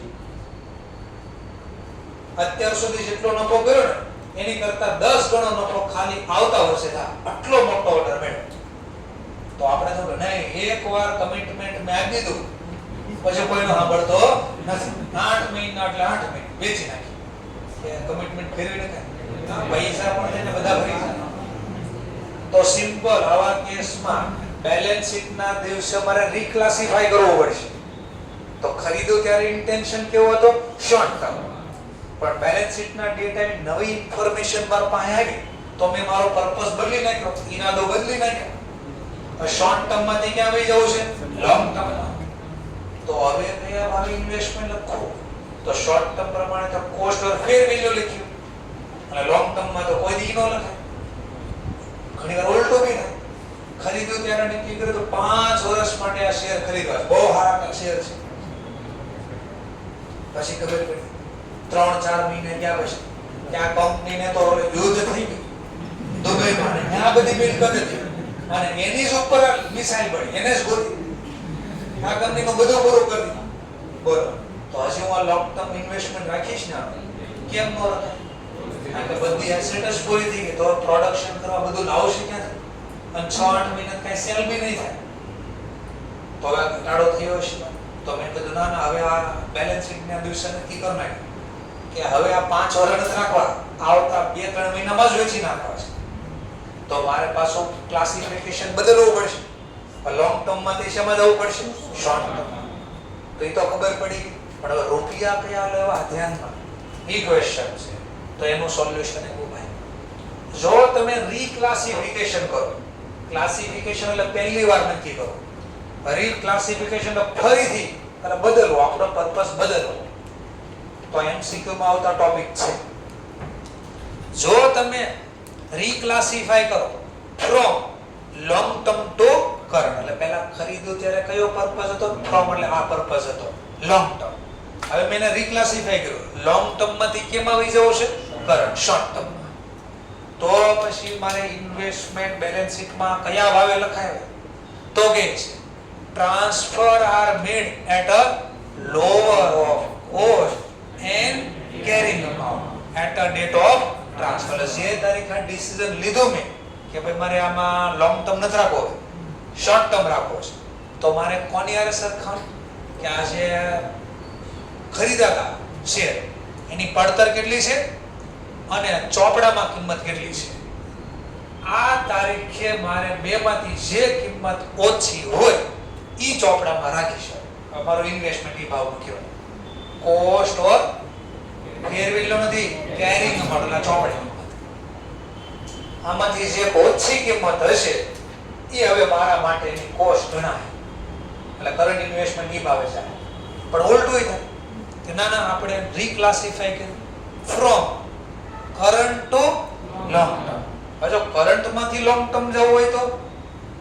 અત્યાર સુધી જેટલો નફો કર્યો ને એની કરતા 10 ગણો નફો ખાલી આવતા વર્ષે થાય. આટલો મોટો ઓર્ડર મળ્યો. તો આપણે તો નહીં, એકવાર કમિટમેન્ટ મેં આપી દીધું પછી કોઈનો સાંભળતો નથી. 8 મહિના એટલે 8 મહિના વેચી નાખી. એ કમિટમેન્ટ ફેરવી નાખે. પૈસા પણ તેને બધા ભરી જાય. તો સિમ્પલ આવા કેસમાં બેલેન્સ શીટના દિવસે મારે રીક્લાસિફાઈ કરવો પડશે. તો ખરીદો ત્યારે ઇન્ટેન્શન કેવો હતો? Short term. પણ બેલેન્સ શીટના ડેટા નવી ઇન્ફોર્મેશન મારા પાસે આવી તો મેં મારો પર્પસ બદલી નાખ્યો, ઈરાદો બદલી નાખ્યો. શોર્ટ ટર્મ માંથી ક્યાં આવી જવું છે? Long term. તો હવે કયા ભાવે ઇન્વેસ્ટમેન્ટ લખો? તો શોર્ટ ટર્મ પ્રમાણે તો કોસ્ટ ઓર ફેર વેલ્યુ લખ્યું અને લોંગ ટર્મ માં તો કોઈ દી ન લખાય. ઘણી વાર ઉલટો બી થાય. ખરીદ્યું ત્યારે નક્કી કર્યું તો 5 વર્ષ માટે આ શેર ખરીદવા, બહુ સારા શેર છે. પછી ખબર પડી 3-4 મહિને ગયા પછી ત્યાં કંપનીને તો યુદ્ધ થઈ ગયું દુબઈમાં, ત્યાં બધી મિલકત હતી અને એની જ ઉપર મિસાઇલ પડી, એને જ ગોતી આ કંપનીનું બધું પૂરું કરી દીધું. બોલો તો હજી હું આ લોંગ ટર્મ ઇન્વેસ્ટમેન્ટ રાખીશ ને કેમ ન રખાય? કારણ કે બધી એસેટ જ પૂરી થઈ ગઈ તો પ્રોડક્શન કરવા બધું લાવશે ક્યાંથી? અને 6-8 મહિના કઈ સેલ બી નહીં થાય. તો હવે ઘટાડો થયો છે. તો મેં કીધું ના ના, હવે આ બેલેન્સ શીટના દિવસે નક્કી કરી નાખ્યું કે હવે આ 5 વર્ષ નથી રાખવા, આવતા 2-3 મહિનામાં જ વેચી નાખવા છે. તો મારે પાછું ક્લાસિફિકેશન બદલવું પડશે. લોંગ ટર્મ માંથી શેમાં જવું પડશે? Short term. તો એ તો ખબર પડી ગઈ. પણ હવે રૂપિયા કયા લેવા ધ્યાનમાં, એ ક્વેશ્ચન છે. તો એનું સોલ્યુશન એવું ભાઈ, જો તમે રીક્લાસિફિકેશન કરો, ક્લાસિફિકેશન એટલે પહેલી વાર નક્કી કરો, રીક્લાસિફિકેશન એટલે ફરીથી એટલે બદલવો, આપણો પર્પસ બદલવો. તો એમસીક્યુ માં આવતા ટોપિક છે. જો તમે રીક્લાસિફાઈ કરો from long term two current, એટલે પહેલા ખરીદ્યું ત્યારે કયો પર્પસ હતો? ફ્રોમ એટલે આ પર્પસ હતો લોંગ ટર્મ. હવે મેં રીક્લાસિફાઈ કર્યું, લોંગ ટર્મ માંથી કેમાં આવી જવું છે? Current, short term. તો પછી મારે ઇન્વેસ્ટમેન્ટ બેલેન્સ શીટમાં કયા ભાવે લખાય? તો કે છે transfer are made at a lower of cost and carrying amount at a date of transfer. જે તારીખે ડિસિઝન લીધું મેં કે ભાઈ મારે આમાં લોંગ ટર્મ નથી રાખવો, શોર્ટ ટર્મ રાખવો છે, તો મારે કોની હારે સરખામણી કે આ જે ખરીદાતા શેર એની પડતર કેટલી છે અને ચોપડામાં કિંમત કેટલી છે. આ તારીખે મારે બેમાંથી જે કિંમત ઓછી હોય ઈ ચોપડામાં રાખી શકાય. અમારો ઇન્વેસ્ટમેન્ટ ઈ ભાવ કહેવાય. કોસ્ટ ઓર ફેર વેલ્યુ નથી, કેરિંગ અમાઉન્ટ ચોપડા. આમાંથી જે ઓછી કિંમત હશે ઈ હવે મારા માટેની કોસ્ટ ગણાય. એટલે કરંટ ઇન્વેસ્ટમેન્ટ ઈ ભાવે છે. પણ ઉલટું થાય કે ના ના, આપણે રીક્લાસિફાઈ કર્યું from current to long term. જો કરંટ માંથી લોંગ ટર્મ જવું હોય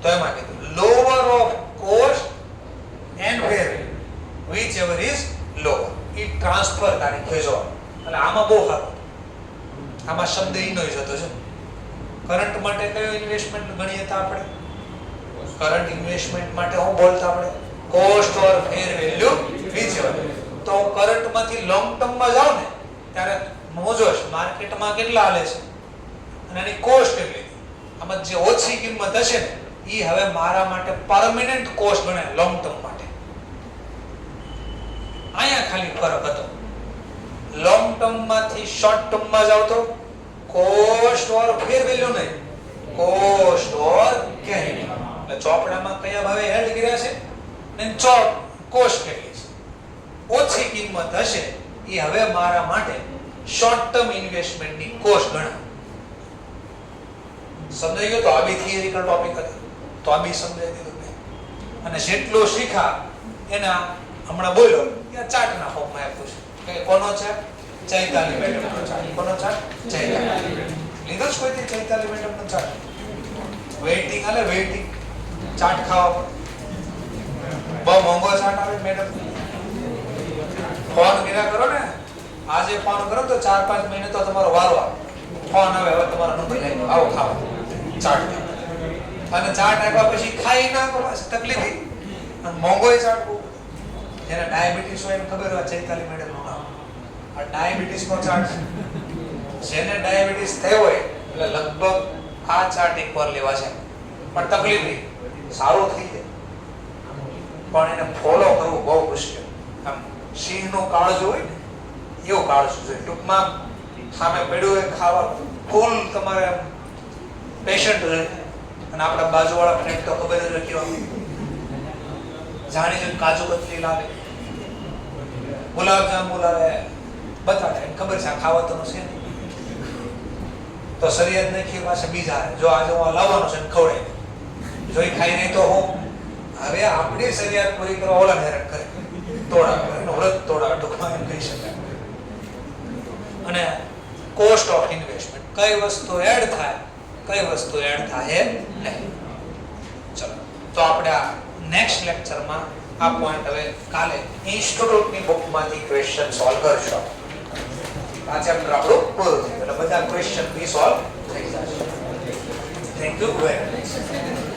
તો એમાં કીધું lower of cost and fair value which ever is lower. ઈ ટ્રાન્સફર તારીખે જો એટલે આમાં બહુ સારું. આમાં શબ્દ ઈનો જ હતો છે. કરંટ માટે કયો ઇન્વેસ્ટમેન્ટ ગણીએ તો આપણે કરંટ ઇન્વેસ્ટમેન્ટ માટે હું બોલતા આપણે cost or fair value which ever. તો કરંટ માંથી લોંગ ટર્મ માં જાવ ને ત્યારે મોજોશ માર્કેટમાં કેટલા હાલે છે અને એની કોસ્ટ કેટલી. આમાં જે ઓછી કિંમત હશે ને ઈ હવે મારા માટે પરમેનન્ટ કોસ્ટ ગણાય લોંગ ટર્મ માટે. અહીંયા ખાલી ફરક હતો. લોંગ ટર્મ માંથી શોર્ટ ટર્મ માં જાવ તો કોસ્ટ ઓર ફેર વેલ્યુ નહીં, કોસ્ટ ઓર કેરિંગ. એટલે ચોપડામાં કયા ભાવે હેલ્ડ કર્યા છે ને ટર્મ ઇન્વેસ્ટમેન્ટની કોસ્ટ ગણાય. સમજાઈ ગયો? તો આ બી થિયરિકલ ટોપિક હતો, તો આ બી સમજાઈ દીધું મેં. અને જેટલો શીખા એના હમણાં બોલ્યો કે ચાર્ટના ફોર્મમાં આપ્યું છે કે કોનો ચાર્ટ? ચૈતાલી મેડમનો ચાર્ટ. કોનો ચાર્ટ? ચૈતાલી. લીધો જ કોઈથી ચૈતાલી મેડમનો ચાર્ટ? વેઇટિંગ આલે, વેઇટિંગ ચાટ ખાવા પર બહુ મોંઘો ચાટ આવે મેડમ. ફોન કર્યા કરો ને, આજે ફોન કરો તો 4-5 મહિને તો તમારો વારો આવે. ફોન આવે, હવે તમારો નંબર લઈ આવો ખાવા ચાટ. અને ચાટ આપ્યા પછી ખાઈ ના તો તકલીફ. અને મોંઘો ચાટ બહુ. જેને ડાયાબિટીસ હોય એને ખબર હોય ચૈતાલી મેડમ નું નામ. આ ડાયાબિટીસ નો ચાર્ટ. જેને ડાયાબિટીસ થયો હોય એટલે લગભગ આ ચાર્ટ એકવાર લેવા છે. પણ તકલીફ નહીં, સારું થઈ જાય પણ એને ફોલો કરવું બહુ મુશ્કેલ. આમ સિંહનું કાળજું હોય ને એવું કાળજું જોઈએ. ટૂંકમાં સામે પડ્યું હોય ખાવા ફૂલ તમારે પેશન્ટ રહે. અને આપણા બાજુવાળા ફ્રેન્ડ તો ખબર જ કેવા જાણી જોઈને કાજુ કતરી લાવે, ગુલાબજાંબુ લાવે, બતાડે. ખબર છે આ ખાવા તો છે ને, તો શરીર નાખી પાસે બીજા જો આજે હું લાવવાનો છે ખવડાય જોઈ ખાઈ નહીં તો હું હવે આપણી શરીર પૂરી કરવા ઓલા હેરાન કરે, તોડા એનો વ્રત તોડા ટૂંકમાં એમ કહી શકાય. અને કોસ્ટ ઓફ ઇન્વેસ્ટમેન્ટ, કઈ વસ્તુ એડ થાય કઈ વસ્તુ એડ થાય નહીં. ચલો તો આપણે આ નેક્સ્ટ લેક્ચરમાં આ પોઈન્ટ હવે કાલે ઇન્સ્ટિટ્યૂટની બુકમાંથી ક્વેશ્ચન સોલ્વ કરશું. આ ચેપ્ટર આપણું પૂરું થયું એટલે બધા ક્વેશ્ચન બી સોલ્વ થઈ જશે. Thank you very much.